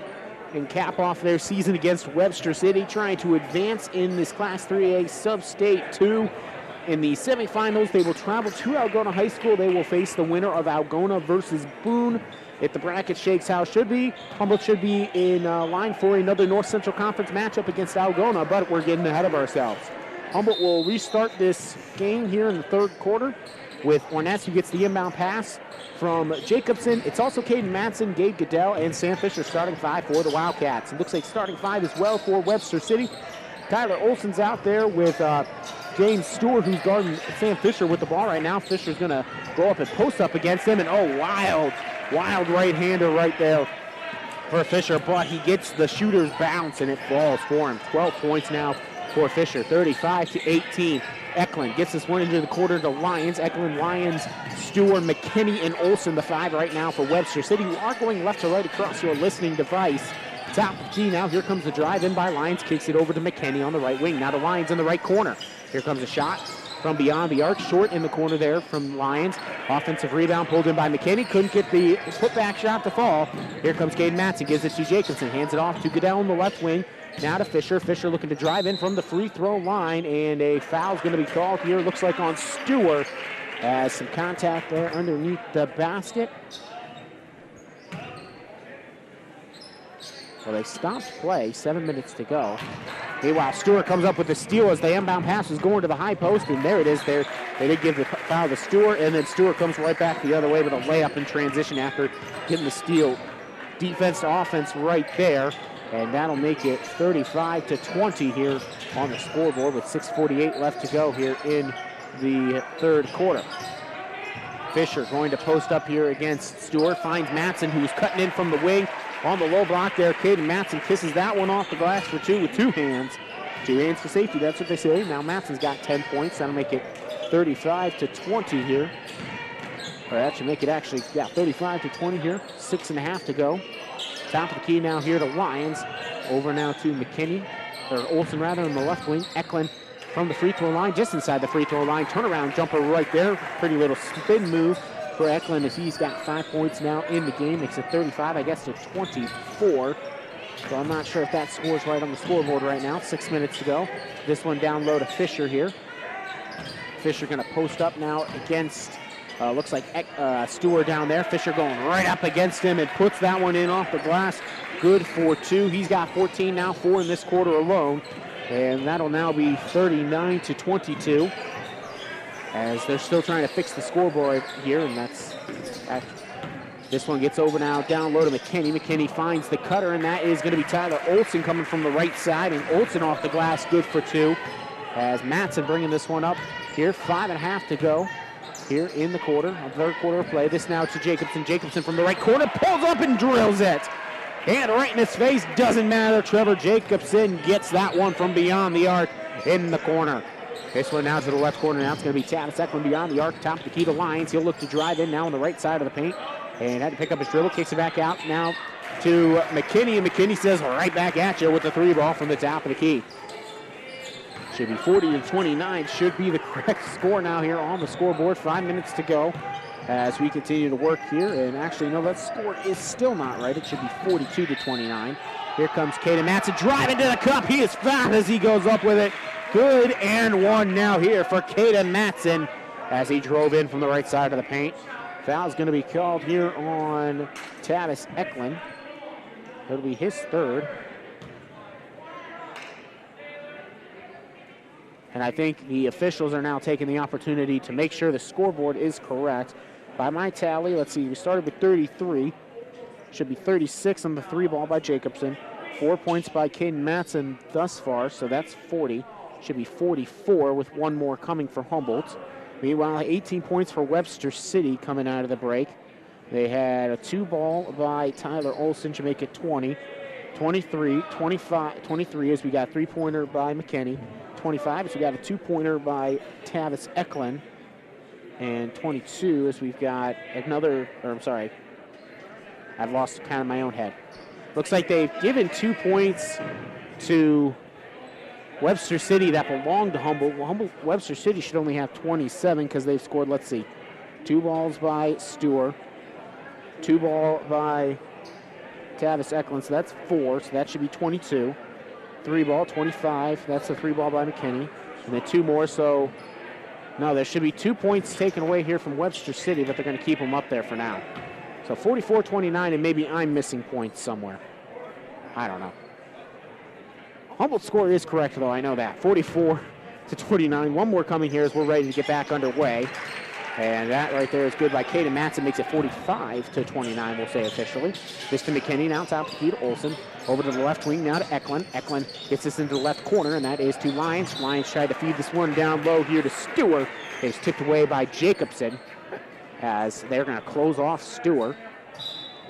S1: and cap off their season against Webster City, trying to advance in this Class 3A Sub-State 2. In the semifinals, they will travel to Algona High School. They will face the winner of Algona versus Boone. If the bracket shakes how it should be, Humboldt should be in line for another North Central Conference matchup against Algona, but we're getting ahead of ourselves. Humboldt will restart this game here in the third quarter with Ornette, who gets the inbound pass from Jacobson. It's also Caden Matson, Gabe Goodell, and Sam Fisher starting five for the Wildcats. It looks like starting five as well for Webster City. Tyler Olson's out there with James Stewart, who's guarding Sam Fisher with the ball right now. Fisher's going to go up and post up against him, and wild right-hander right there for Fisher, but he gets the shooter's bounce, and it falls for him. 12 points now for Fisher, 35-18. Eklund gets this one into the quarter to Lyons. Eklund, Lyons, Stewart, McKinney, and Olson, the five right now for Webster City, who are going left to right across your listening device. Top of the key now. Here comes the drive in by Lyons. Kicks it over to McKinney on the right wing. Now to Lyons in the right corner. Here comes a shot from beyond the arc. Short in the corner there from Lyons. Offensive rebound pulled in by McKinney. Couldn't get the putback shot to fall. Here comes Caden Matson. Gives it to Jacobson. Hands it off to Goodell on the left wing. Now to Fisher. Fisher looking to drive in from the free throw line. And a foul's going to be called here. Looks like on Stewart. Has some contact there underneath the basket. Well, they stopped play, 7 minutes to go. Meanwhile, Stewart comes up with the steal as the inbound pass was going to the high post, and there it is. They did give the foul to Stewart, and then Stewart comes right back the other way with a layup in transition after getting the steal. Defense to offense right there, and that'll make it 35-20 here on the scoreboard with 6:48 left to go here in the third quarter. Fisher going to post up here against Stewart, finds Matson, who's cutting in from the wing. On the low block there, Caden Matson kisses that one off the glass for two with two hands. Two hands for safety, that's what they say. Now Matson's got 10 points. That'll make it 35-20 here. Or that should make it actually, 35-20 here. 6.5 to go. Top of the key now here to Lyons. Over now to McKinney, or Olson rather, in the left wing. Eklund from the free throw line, just inside the free throw line. Turnaround jumper right there. Pretty little spin move for Eklund as he's got 5 points now in the game. Makes it 35, I guess, to 24. So I'm not sure if that scores right on the scoreboard right now. 6 minutes to go. This one down low to Fisher here. Fisher going to post up now against, looks like Stewart down there. Fisher going right up against him and puts that one in off the glass. Good for two. He's got 14 now, 4 in this quarter alone. And that'll now be 39-22. As they're still trying to fix the scoreboard here, and this one gets over now, down low to McKinney. McKinney finds the cutter, and that is going to be Tyler Olson coming from the right side, and Olson off the glass, good for two. As Matson bringing this one up here, 5.5 to go here in the quarter, third quarter of play. This now to Jacobson. Jacobson from the right corner, pulls up and drills it. And right in his face, doesn't matter. Trevor Jacobson gets that one from beyond the arc in the corner. This one now to the left corner. Now it's going to be Tavis Eklund beyond the arc. Top of the key to Lyons. He'll look to drive in now on the right side of the paint. And had to pick up his dribble. Kicks it back out now to McKinney. And McKinney says right back at you with the three ball from the top of the key. Should be 40-29, should be the correct score now here on the scoreboard. 5 minutes to go as we continue to work here. And actually, no, that score is still not right. It should be 42-29. Here comes Caden Matson, driving to the cup. He is fouled as he goes up with it. Good and one now here for Caden Matson as he drove in from the right side of the paint. Foul is going to be called here on Tavis Eklund. It'll be his third. And I think the officials are now taking the opportunity to make sure the scoreboard is correct. By my tally, let's see, we started with 33. Should be 36 on the three ball by Jacobson. 4 points by Caden Matson thus far, so that's 40. Should be 44 with one more coming for Humboldt. Meanwhile, 18 points for Webster City coming out of the break. They had a two ball by Tyler Olson to make it 20. 23, 25, 23 as we got 3-pointer by McKinney. 25 as we got a 2-pointer by Tavis Eklund. And 22 as we've got another, or I'm sorry, I've lost count of my own head. Looks like they've given 2 points to Webster City that belonged to Humboldt. Well, Webster City should only have 27 because they've scored, let's see, 2 balls by Stewart, 2 ball by Tavis Eklund, so that's 4, so that should be 22. 3 ball, 25, that's a 3 ball by McKinney. And then 2 more, so no, there should be 2 points taken away here from Webster City, but they're going to keep them up there for now. So 44-29, and maybe I'm missing points somewhere. I don't know. Humboldt's score is correct, though, I know that. 44-29. One more coming here as we're ready to get back underway. And that right there is good by Caden Matson. Makes it 45-29, we'll say officially. This to McKinney, now top to Pete Olson. Over to the left wing, now to Eklund. Eklund gets this into the left corner, and that is to Lyons. Lyons tried to feed this one down low here to Stewart. It's tipped away by Jacobson as they're going to close off Stewart.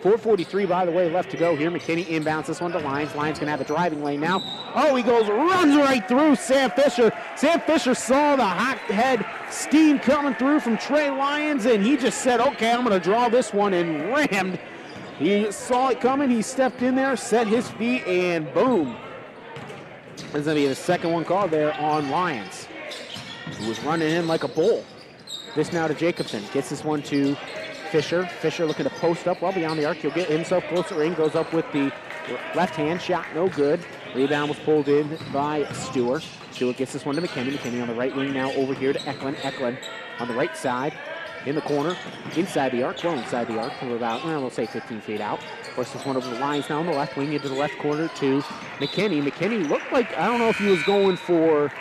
S1: 4:43, by the way, left to go here. McKinney inbounds this one to Lyons. Lyons going to have a driving lane now. Oh, he runs right through Sam Fisher. Sam Fisher saw the hot head steam coming through from Trey Lyons, and he just said, okay, I'm going to draw this one, and rammed. He saw it coming. He stepped in there, set his feet, and boom. There's going to be the second one called there on Lyons, who was running in like a bull. This now to Jacobson. Gets this one to Fisher. Fisher looking to post up well beyond the arc. He'll get himself closer in. Goes up with the left hand. Shot no good. Rebound was pulled in by Stewart. Stewart gets this one to McKinney. McKinney on the right wing now over here to Eklund. Eklund on the right side. In the corner. Inside the arc. Well inside the arc. From about, we'll say 15 feet out. Forces this one over the lines now on the left wing into the left corner to McKinney. McKinney looked like, I don't know if he was going for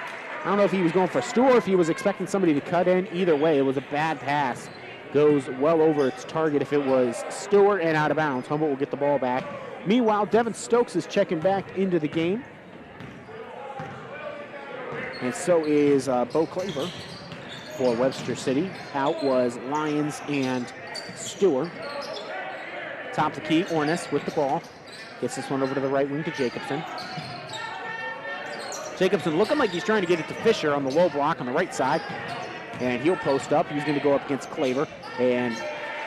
S1: Stewart, if he was expecting somebody to cut in. Either way, it was a bad pass. Goes well over its target if it was Stewart and out of bounds. Humboldt will get the ball back. Meanwhile, Devin Stokes is checking back into the game. And so is Bo Claver for Webster City. Out was Lyons and Stewart. Top of the key, Ornis with the ball. Gets this one over to the right wing to Jacobson. Jacobson looking like he's trying to get it to Fisher on the low block on the right side. And he'll post up. He's going to go up against Claver. And,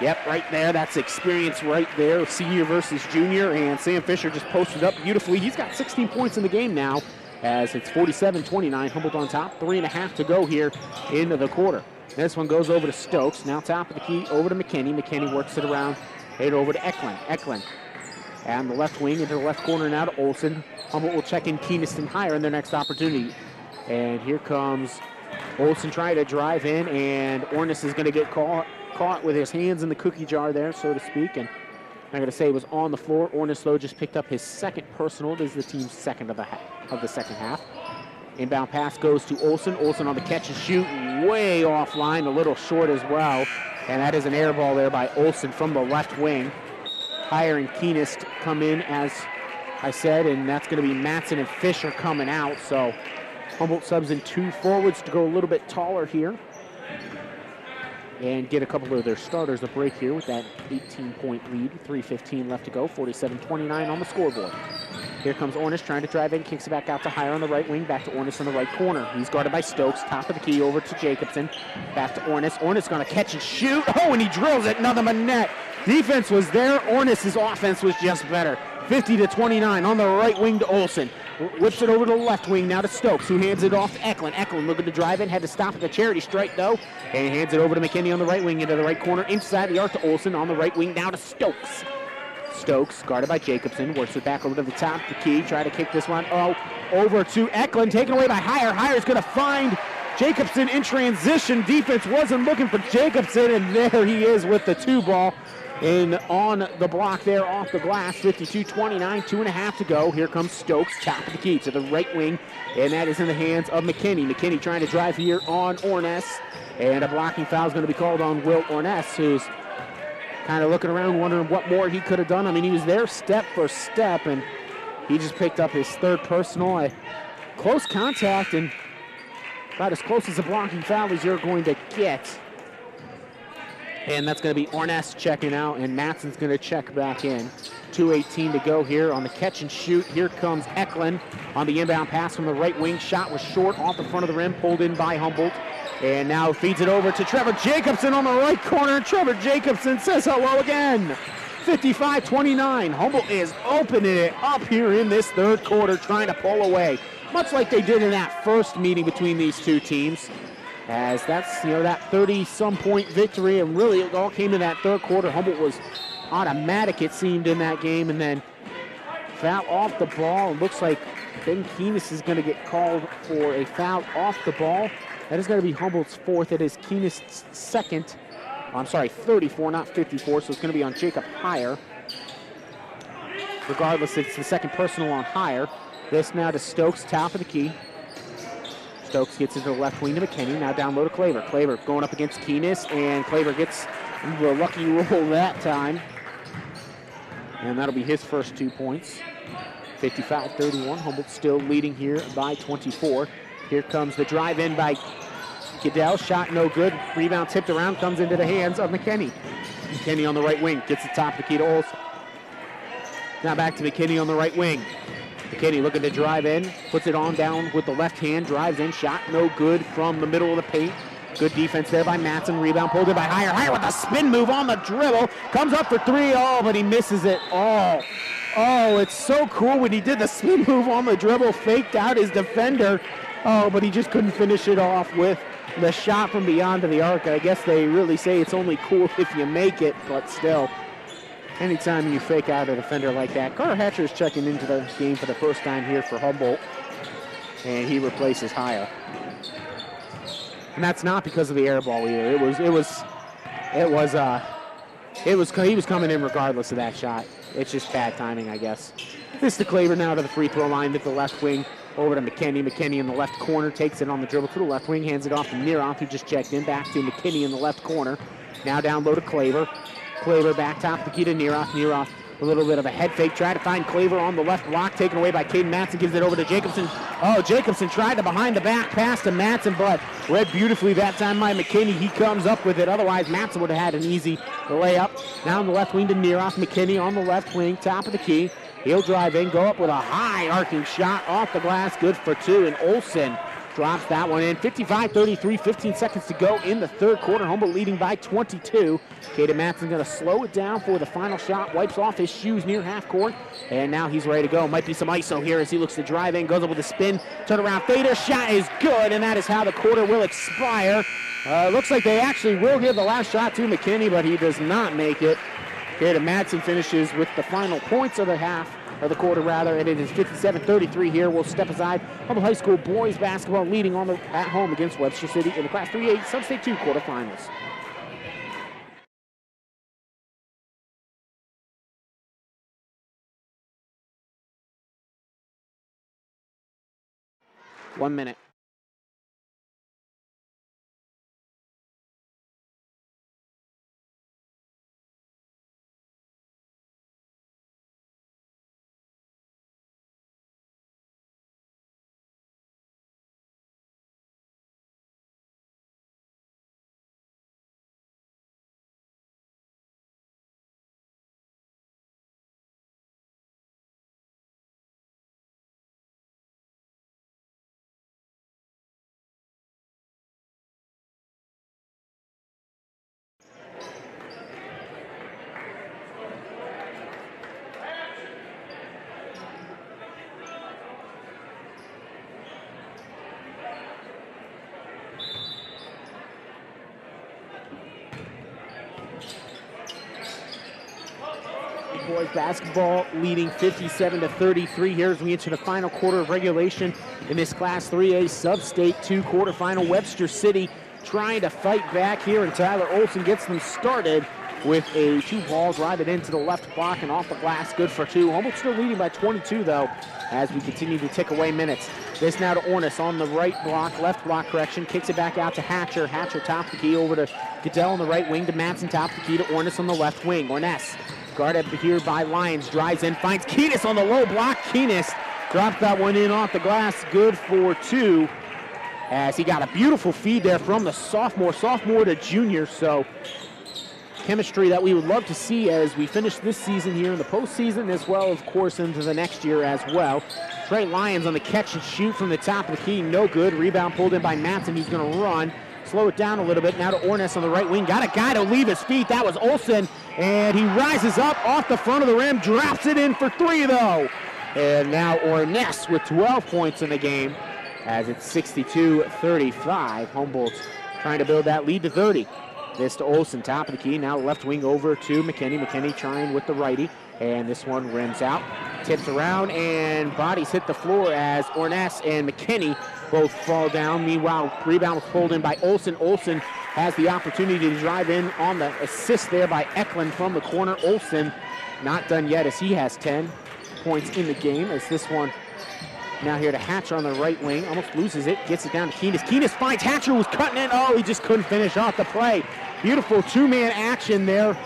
S1: yep, right there. That's experience right there. Senior versus junior. And Sam Fisher just posted up beautifully. He's got 16 points in the game now as it's 47-29. Humboldt on top. 3.5 to go here into the quarter. This one goes over to Stokes. Now top of the key over to McKinney. McKinney works it around. Head over to Eklund. Eklund. And the left wing into the left corner now to Olson. Humboldt will check in Keeneston higher in their next opportunity. And here comes Olson trying to drive in, and Ornis is going to get caught with his hands in the cookie jar there, so to speak. And I'm going to say it was on the floor. Ornis, though, just picked up his second personal. It is the team's second of the second half. Inbound pass goes to Olson. Olson on the catch and shoot, way offline, a little short as well. And that is an air ball there by Olson from the left wing. Higher and Keenest come in, as I said, and that's going to be Matson and Fisher coming out. So Humboldt subs in 2 forwards to go a little bit taller here and get a couple of their starters a break here with that 18-point lead. 3:15 left to go, 47-29 on the scoreboard. Here comes Ornis trying to drive in, kicks it back out to Higher on the right wing, back to Ornis on the right corner. He's guarded by Stokes, top of the key over to Jacobson, back to Ornis. Ornis going to catch and shoot. Oh, and he drills it, nothing but net. Defense was there. Ornis' offense was just better. 50-29 on the right wing to Olson. whips it over to the left wing, now to Stokes, who hands it off to Eklund. Eklund looking to drive in, had to stop at the charity strike, though, and hands it over to McKinney on the right wing, into the right corner, inside the arc to Olsen on the right wing, now to Stokes. Stokes, guarded by Jacobson, works it back over to the top, the key, try to kick this one, over to Eklund, taken away by Heyer. Heyer's going to find Jacobson in transition. Defense wasn't looking for Jacobson, and there he is with the 2-ball. And on the block there off the glass, 52-29, 2.5 to go. Here comes Stokes, top of the key to the right wing, and that is in the hands of McKinney. McKinney trying to drive here on Orness, and a blocking foul is going to be called on Will Orness, who's kind of looking around, wondering what more he could have done. I mean, he was there step for step, and he just picked up his third personal. A close contact, and about as close as a blocking foul as you're going to get. And that's going to be Orness checking out, and Matson's going to check back in. 2:18 to go here on the catch and shoot. Here comes Eklund on the inbound pass from the right wing. Shot was short off the front of the rim, pulled in by Humboldt. And now feeds it over to Trevor Jacobson on the right corner. Trevor Jacobson says hello again. 55-29. Humboldt is opening it up here in this third quarter, trying to pull away, much like they did in that first meeting between these two teams. As that's, that 30-some point victory, and really it all came to that third quarter. Humboldt was automatic, it seemed, in that game, and then foul off the ball. It looks like Ben Keenis is going to get called for a foul off the ball. That is going to be Humboldt's fourth. It is Keenis' second. I'm sorry, 34, not 54, so it's going to be on Jacob Heyer. Regardless, it's the second personal on Heyer. This now to Stokes, top of the key. Stokes gets it to the left wing to McKinney. Now down low to Claver. Claver going up against Keenis, and Claver gets the lucky roll that time. And that'll be his first 2 points. 55-31. Humboldt still leading here by 24. Here comes the drive in by Goodell. Shot no good. Rebound tipped around, comes into the hands of McKinney. McKinney on the right wing. Gets the top of the key to Olsen. Now back to McKinney on the right wing. McKinney looking to drive in, puts it on down with the left hand, drives in, shot no good from the middle of the paint. Good defense there by Matson, rebound pulled in by Heyer. Heyer with a spin move on the dribble, comes up for three, but he misses it. It's so cool when he did the spin move on the dribble, faked out his defender, but he just couldn't finish it off with the shot from beyond the arc. I guess they really say it's only cool if you make it, but still. Anytime you fake out a defender like that. Carter Hatcher is checking into the game for the first time here for Humboldt, and he replaces Heyer. And that's not because of the air ball either. He was coming in regardless of that shot. It's just bad timing, I guess. This to Claver now to the free throw line at the left wing, over to McKinney. McKinney in the left corner takes it on the dribble to the left wing, hands it off to Neroth, who just checked in. Back to McKinney in the left corner. Now down low to Claver. Claver back top the key to Neroth. Neroth a little bit of a head fake. Try to find Claver on the left block. Taken away by Caden Matson. Gives it over to Jacobson. Jacobson tried to behind the back pass to Matson, but read beautifully that time by McKinney. He comes up with it. Otherwise, Matson would have had an easy layup. Now on the left wing to Neroth. McKinney on the left wing, top of the key. He'll drive in, go up with a high arcing shot off the glass. Good for two, and Olsen drops that one in. 55-33, 15 seconds to go in the third quarter. Humboldt leading by 22. Caden Matson going to slow it down for the final shot. Wipes off his shoes near half court. And now he's ready to go. Might be some ISO here as he looks to drive in. Goes up with a spin. Turn around fader. Shot is good. And that is how the quarter will expire. Looks like they actually will give the last shot to McKinney, but he does not make it. Caden Matson finishes with the final points of the half. Or the quarter rather, and it is 57-33 here. We'll step aside. Humboldt High School boys basketball leading at home against Webster City in the Class 3A Sub-State 2 quarterfinals. One minute. Boys basketball leading 57-33 here as we enter the final quarter of regulation in this Class 3A Sub-State 2 quarterfinal. Webster City trying to fight back here, and Tyler Olson gets them started with a 2 balls righted into the left block and off the glass, good for 2. Humboldt still leading by 22 though as we continue to tick away minutes. This now to Ornis on the right block, left block correction, kicks it back out to Hatcher. Hatcher top the key over to Goodell on the right wing, to Madsen top the key to Ornis on the left wing. Ornis guarded here by Lyons, drives in, finds Keenis on the low block. Keenis drops that one in off the glass, good for 2. As he got a beautiful feed there from the sophomore to junior. So chemistry that we would love to see as we finish this season here in the postseason, as well, of course, into the next year as well. Trey Lyons on the catch and shoot from the top of the key, no good. Rebound pulled in by Madsen. He's going to run. Slow it down a little bit. Now to Ornis on the right wing. Got a guy to leave his feet. That was Olson. And he rises up off the front of the rim. Drops it in for 3, though. And now Ornis with 12 points in the game as it's 62-35. Humboldt trying to build that lead to 30. This to Olson, top of the key. Now left wing over to McKinney. McKinney trying with the righty. And this one rims out. Tips around and bodies hit the floor as Ornis and McKinney both fall down. Meanwhile, rebound was pulled in by Olson. Olson has the opportunity to drive in on the assist there by Eklund from the corner. Olson not done yet as he has 10 points in the game. As this one now here to Hatcher on the right wing. Almost loses it. Gets it down to Keenis. Keenis finds Hatcher, was cutting in. Oh, he just couldn't finish off the play. Beautiful 2-man action there.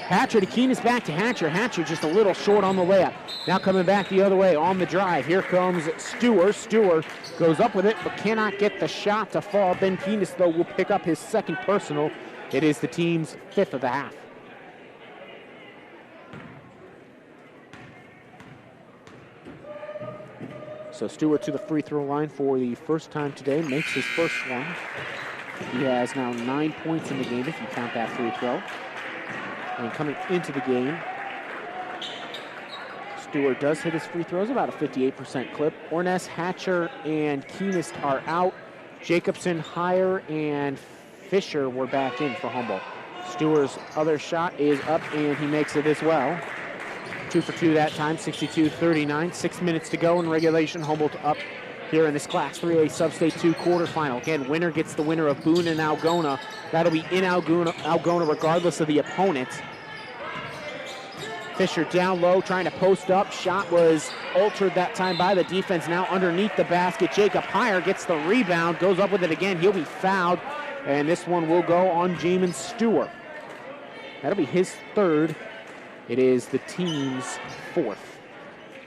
S1: Hatcher to Keenis, back to Hatcher. Hatcher just a little short on the layup. Now coming back the other way on the drive. Here comes Stewart. Stewart goes up with it but cannot get the shot to fall. Ben Keenis, though, will pick up his second personal. It is the team's 5th of the half. So Stewart to the free throw line for the first time today. Makes his first one. He has now 9 points in the game if you count that free throw. And coming into the game, Stewart does hit his free throws, about a 58% clip. Ornis, Hatcher, and Keenis are out. Jacobson, Heyer, and Fisher were back in for Humboldt. Stewart's other shot is up, and he makes it as well. 2 for 2 that time, 62-39. 6 minutes to go in regulation. Humboldt up here in this Class 3A Sub-State 2 quarterfinal. Again, winner gets the winner of Boone and Algona. That'll be in Algona regardless of the opponent. Fisher down low, trying to post up. Shot was altered that time by the defense. Now underneath the basket, Jacob Heyer gets the rebound, goes up with it again. He'll be fouled, and this one will go on Jamin Stewart. That'll be his 3rd. It is the team's 4th.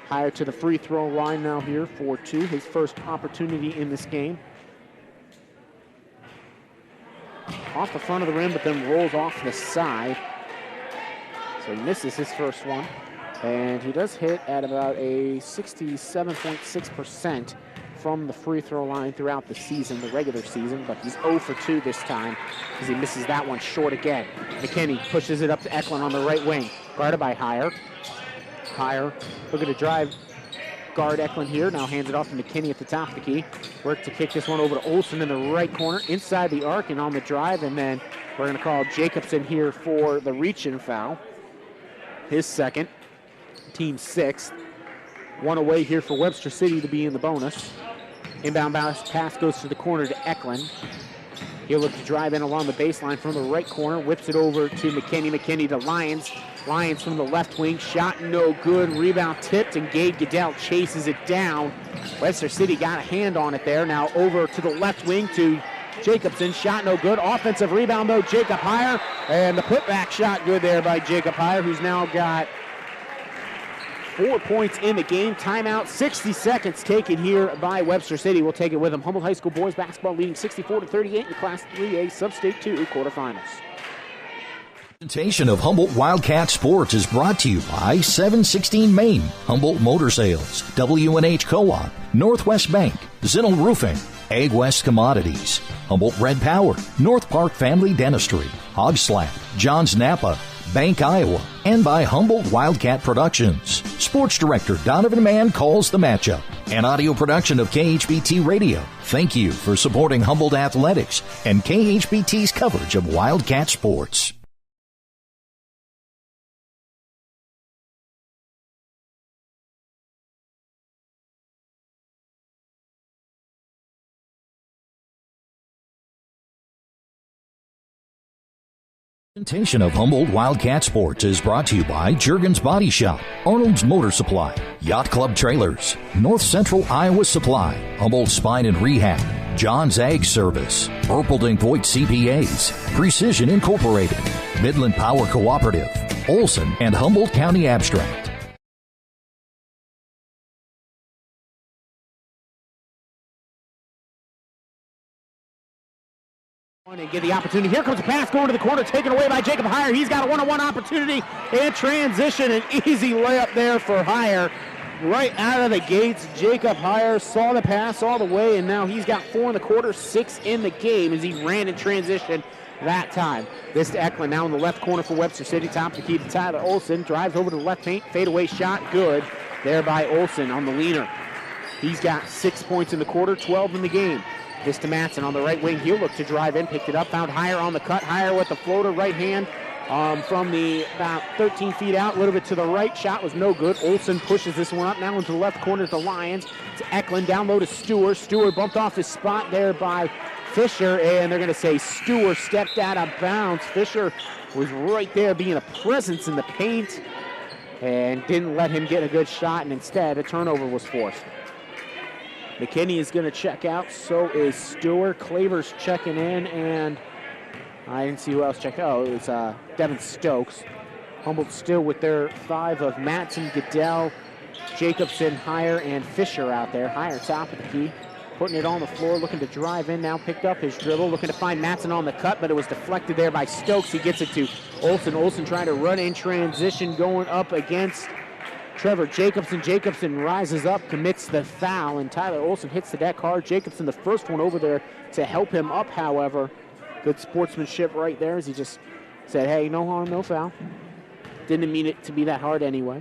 S1: Heyer to the free throw line now here for 2, his first opportunity in this game. Off the front of the rim, but then rolls off the side. So he misses his first one. And he does hit at about a 67.6% from the free throw line throughout the season, the regular season, but he's 0 for 2 this time because he misses that one short again. McKinney pushes it up to Eklund on the right wing, guarded by Heyer. Heyer looking to drive, guard Eklund here, now hands it off to McKinney at the top of the key. Work to kick this one over to Olson in the right corner, inside the arc and on the drive, and then we're going to call Jacobson here for the reach-in foul. His second, team 6th. One away here for Webster City to be in the bonus. Inbound pass goes to the corner to Eklund. He'll look to drive in along the baseline from the right corner, whips it over to McKinney. McKinney to Lyons. Lyons from the left wing, shot no good. Rebound tipped, and Gabe Goodell chases it down. Webster City got a hand on it there. Now over to the left wing to Jacobson, shot no good. Offensive rebound though, Jacob Heyer, and the putback shot good there by Jacob Heyer, who's now got 4 points in the game. Timeout, 60 seconds taken here by Webster City. We'll take it with them. Humboldt High School boys basketball leading 64-38 in Class 3A Sub-State 2 quarterfinals.
S3: Presentation of Humboldt Wildcat Sports is brought to you by 716 Main, Humboldt Motor Sales, W&H Co-op, Northwest Bank, Zinnel Roofing, Ag West Commodities, Humboldt Red Power, North Park Family Dentistry, Hog Slap, Johns Napa, Bank Iowa, and by Humboldt Wildcat Productions. Sports Director Donovan Mann calls the matchup. an audio production of KHBT Radio. Thank you for supporting Humboldt Athletics and KHBT's coverage of Wildcat sports. The presentation of Humboldt Wildcat Sports is brought to you by Juergen's Body Shop, Arnold's Motor Supply, Yacht Club Trailers, North Central Iowa Supply, Humboldt Spine and Rehab, John's Ag Service, Erpelding Voigt CPAs, Precision Incorporated, Midland Power Cooperative, Olson, and Humboldt County Abstract.
S1: And get the opportunity. Here comes a pass going to the corner, taken away by Jacob Heyer. He's got a one-on-one opportunity in transition. An easy layup there for Heyer. Right out of the gates, Jacob Heyer saw the pass all the way, and now he's got 4 in the quarter, 6 in the game as he ran in transition that time. This to Eklund now in the left corner for Webster City. Top to keep to Tyler Olson. Drives over to the left paint. Fadeaway shot. Good. There by Olson on the leaner. He's got 6 points in the quarter, 12 in the game. This to Matson on the right wing. He'll look to drive in. Picked it up. Found Heyer on the cut. Heyer with the floater. Right hand from the about 13 feet out. A little bit to the right. Shot was no good. Olson pushes this one up now into the left corner to the Lions. To Eklund. Down low to Stewart. Stewart bumped off his spot there by Fisher. And they're going to say Stewart stepped out of bounds. Fisher was right there being a presence in the paint and didn't let him get a good shot. And instead a turnover was forced. McKinney is going to check out, so is Stewart. Claver's checking in, and I didn't see who else checked out. Oh, it was Devin Stokes. Humboldt still with their 5 of Matson, Goodell, Jacobson, Heyer, and Fisher out there. Heyer top of the key, putting it on the floor, looking to drive in now, picked up his dribble, looking to find Matson on the cut, but it was deflected there by Stokes. He gets it to Olson. Olson trying to run in transition, going up against Trevor Jacobson. Jacobson rises up, commits the foul, and Tyler Olson hits the deck hard. Jacobson, the first one over there to help him up, however. Good sportsmanship right there as he just said, hey, no harm, no foul. Didn't mean it to be that hard anyway.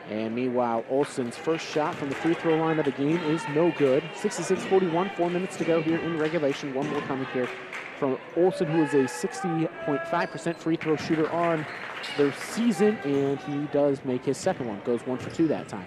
S1: And meanwhile, Olson's first shot from the free throw line of the game is no good. 66-41, 4 minutes to go here in regulation. One more coming here from Olson, who is a 60.5% free throw shooter on their season, and he does make his second one. Goes 1 for 2 that time.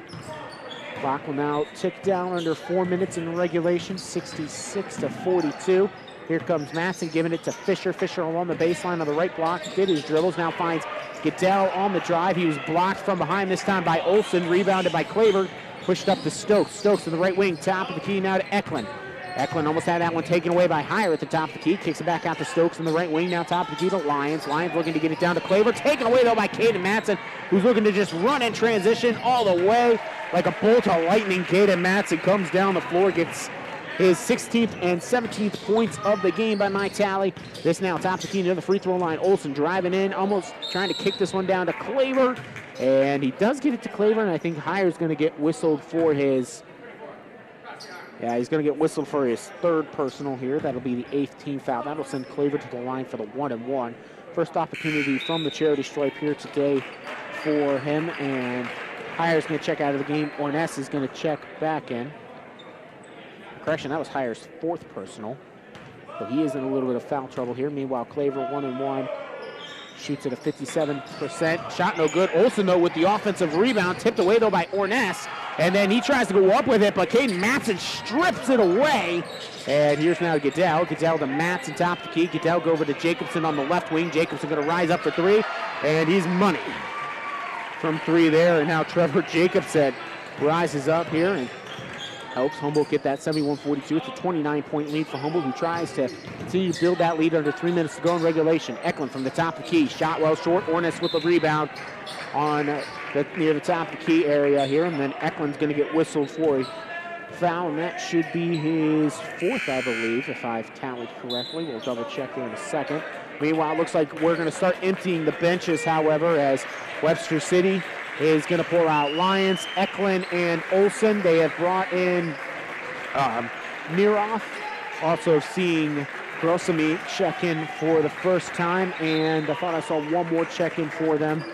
S1: Clock will now tick down under 4 minutes in regulation, 66-42. Here comes Matson giving it to Fisher. Fisher along the baseline on the right block. Did his dribbles, now finds Goodell on the drive. He was blocked from behind this time by Olson, rebounded by Claver. Pushed up to Stokes. Stokes to the right wing, top of the key now to Eklund. Eklund almost had that one taken away by Heyer at the top of the key. Kicks it back out to Stokes in the right wing. Now top of the key to Lions. Lions looking to get it down to Claver. Taken away, though, by Caden Matson, who's looking to just run in transition all the way like a bolt of lightning. Caden Matson comes down the floor, gets his 16th and 17th points of the game by my tally. This now top of the key near the free throw line. Olson driving in, almost trying to kick this one down to Claver. And he does get it to Claver, and I think Heyer's going to get whistled for his... Yeah, he's going to get whistled for his third personal here. That'll be the 8th team foul. That'll send Claver to the line for the 1-and-1. First opportunity from the charity stripe here today for him. And Heyer's going to check out of the game. Orness is going to check back in. Correction, that was Heyer's 4th personal. So he is in a little bit of foul trouble here. Meanwhile, Claver 1-and-1. Shoots at a 57%. Shot no good. Olson, though, with the offensive rebound. Tipped away, though, by Orness. And then he tries to go up with it, but Caden Matson strips it away. And here's now Goodell. Goodell to Matson, top of the key. Goodell go over to Jacobson on the left wing. Jacobson going to rise up for 3. And he's money from 3 there. And now Trevor Jacobson rises up here and helps Humboldt get that 71-42. It's a 29-point lead for Humboldt, who tries to continue to build that lead under 3 minutes to go in regulation. Eklund from the top of the key. Shot well short. Orness with the rebound on near the top of the key area here. And then Eklund's going to get whistled for a foul, and that should be his 4th, I believe, if I've tallied correctly. We'll double check here in a second. Meanwhile, it looks like we're going to start emptying the benches, however, as Webster City is going to pull out Lions, Eklund, and Olson. They have brought in Miroff. Also seeing Grosamy check in for the first time, and I thought I saw one more check in for them.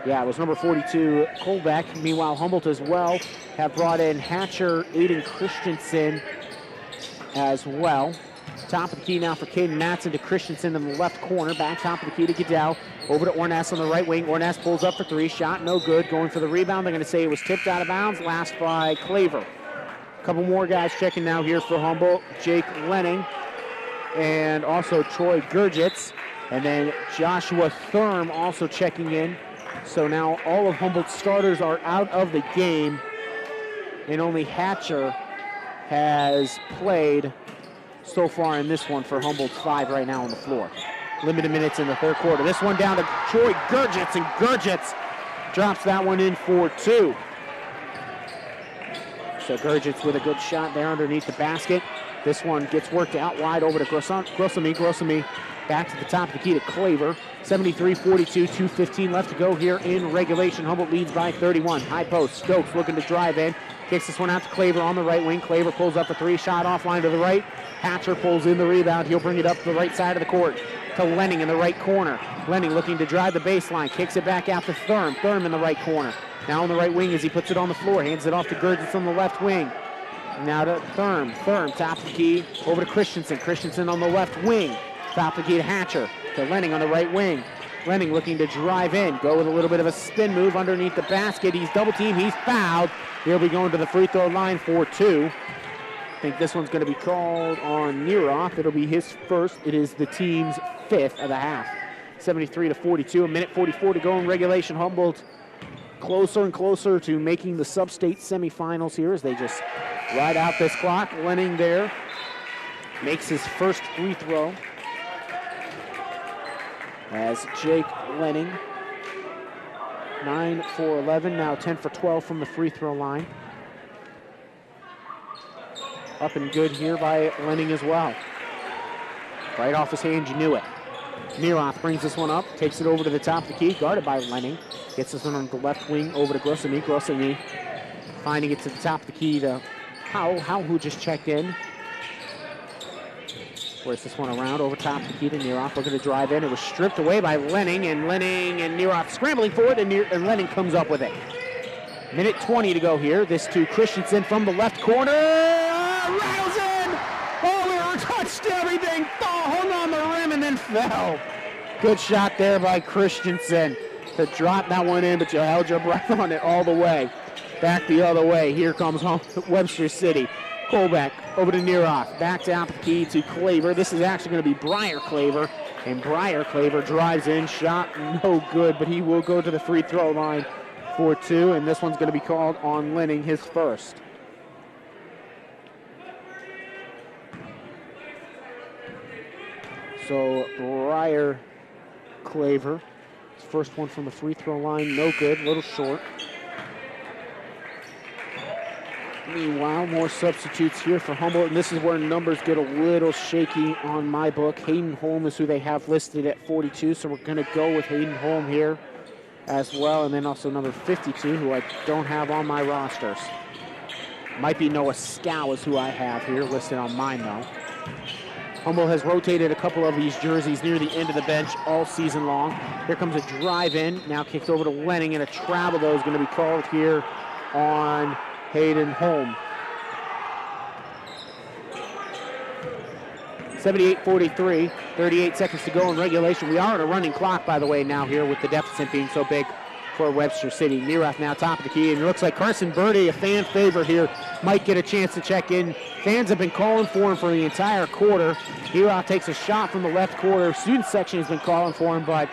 S1: Yeah, it was number 42, Colbeck. Meanwhile, Humboldt as well have brought in Hatcher, Aiden Christensen as well. Top of the key now for Caden Matson to Christensen in the left corner. Back top of the key to Goodell. Over to Orness on the right wing. Orness pulls up for three. Shot no good. Going for the rebound. They're going to say it was tipped out of bounds. Last by Claver. A couple more guys checking now here for Humboldt. Jake Lenning and also Troy Gurgitz. And then Joshua Thurm also checking in. So now all of Humboldt's starters are out of the game. And only Hatcher has played so far in this one for Humboldt's 5 right now on the floor. Limited minutes in the third quarter. This one down to Troy Gurgitz, and Gurgitz drops that one in for 2. So Gurgitz with a good shot there underneath the basket. This one gets worked out wide over to Grossamy. Grossamy back to the top of the key to Claver. 73-42, 2:15 left to go here in regulation. Humboldt leads by 31. High post, Stokes looking to drive in. Kicks this one out to Claver on the right wing. Claver pulls up a 3, shot offline to the right. Hatcher pulls in the rebound. He'll bring it up the right side of the court to Lenning in the right corner. Lenning looking to drive the baseline. Kicks it back out to Thurm. Thurm in the right corner. Now on the right wing as he puts it on the floor. Hands it off to Gurgitz on the left wing. Now to Thurm. Thurm, top of the key, over to Christensen. Christensen on the left wing. Top of the key to Hatcher. To Lenning on the right wing. Lenning looking to drive in. Go with a little bit of a spin move underneath the basket. He's double teamed. He's fouled. He'll be going to the free throw line for 2. I think this one's going to be called on Neroff. It'll be his first. It is the team's 5th of the half. 73-42, a minute 44 to go in regulation. Humboldt closer and closer to making the sub-state semifinals here as they just ride out this clock. Lenning there makes his first free throw as Jake Lenning, 9 for 11, now 10 for 12 from the free throw line. Up and good here by Lenning as well. Right off his hand, you knew it. Neroff brings this one up, takes it over to the top of the key, guarded by Lenning. Gets this one on the left wing over to Grossamy. Grossamy finding it to the top of the key to Howell. Howell, who just checked in. Force this one around over top of the key to Neroff. Looking to drive in. It was stripped away by Lenning and Neroff scrambling for it, and Lenning comes up with it. Minute 20 to go here. This to Christensen from the left corner. Rattles in! Oh, we touched everything. Oh, hung on the rim and then fell. Good shot there by Christensen to drop that one in, but you held your breath on it all the way. Back the other way. Here comes Webster City. Colbeck over to Neroff. Back down the key to Claver. This is actually going to be Briar Claver. And Briar Claver drives in. Shot no good, but he will go to the free throw line for 2. And this one's going to be called on Lenning, his first. So Briar Claver, his first one from the free throw line, no good, a little short. Meanwhile, more substitutes here for Humboldt, and this is where numbers get a little shaky on my book. Hayden Holm is who they have listed at 42, so we're going to go with Hayden Holm here as well, and then also number 52, who I don't have on my rosters. Might be Noah Scow is who I have here listed on mine, though. Humboldt has rotated a couple of these jerseys near the end of the bench all season long. Here comes a drive in, now kicked over to Lenning, and a travel, though, is going to be called here on Hayden Holm. 78-43, 38 seconds to go in regulation. We are at a running clock, by the way, now here with the deficit being so big for Webster City. Neroff now top of the key, and it looks like Carson Birdie, a fan favorite here, might get a chance to check in. Fans have been calling for him for the entire quarter. Neroff takes a shot from the left quarter. Student section has been calling for him, but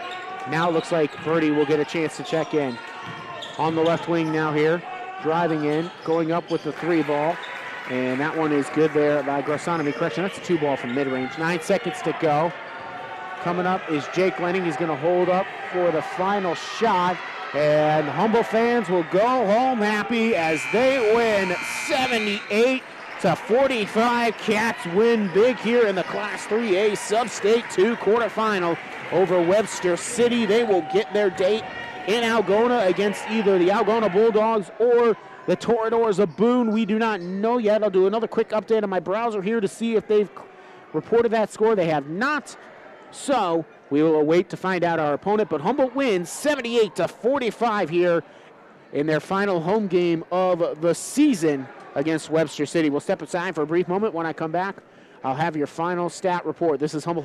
S1: now it looks like Birdie will get a chance to check in. On the left wing now here, driving in, going up with the 3 ball. And that one is good there by Grossanomy. Correction, that's a 2 ball from mid-range. 9 seconds to go. Coming up is Jake Lenning. He's going to hold up for the final shot. And Humboldt fans will go home happy as they win 78-45. Cats win big here in the Class 3A Sub-State 2 quarterfinal over Webster City. They will get their date in Algona against either the Algona Bulldogs or the Toradors of Boone. We do not know yet. I'll do another quick update on my browser here to see if they've reported that score. They have not. So we will await to find out our opponent, but Humboldt wins 78-45 here in their final home game of the season against Webster City. We'll step aside for a brief moment. When I come back, I'll have your final stat report. This is Humboldt High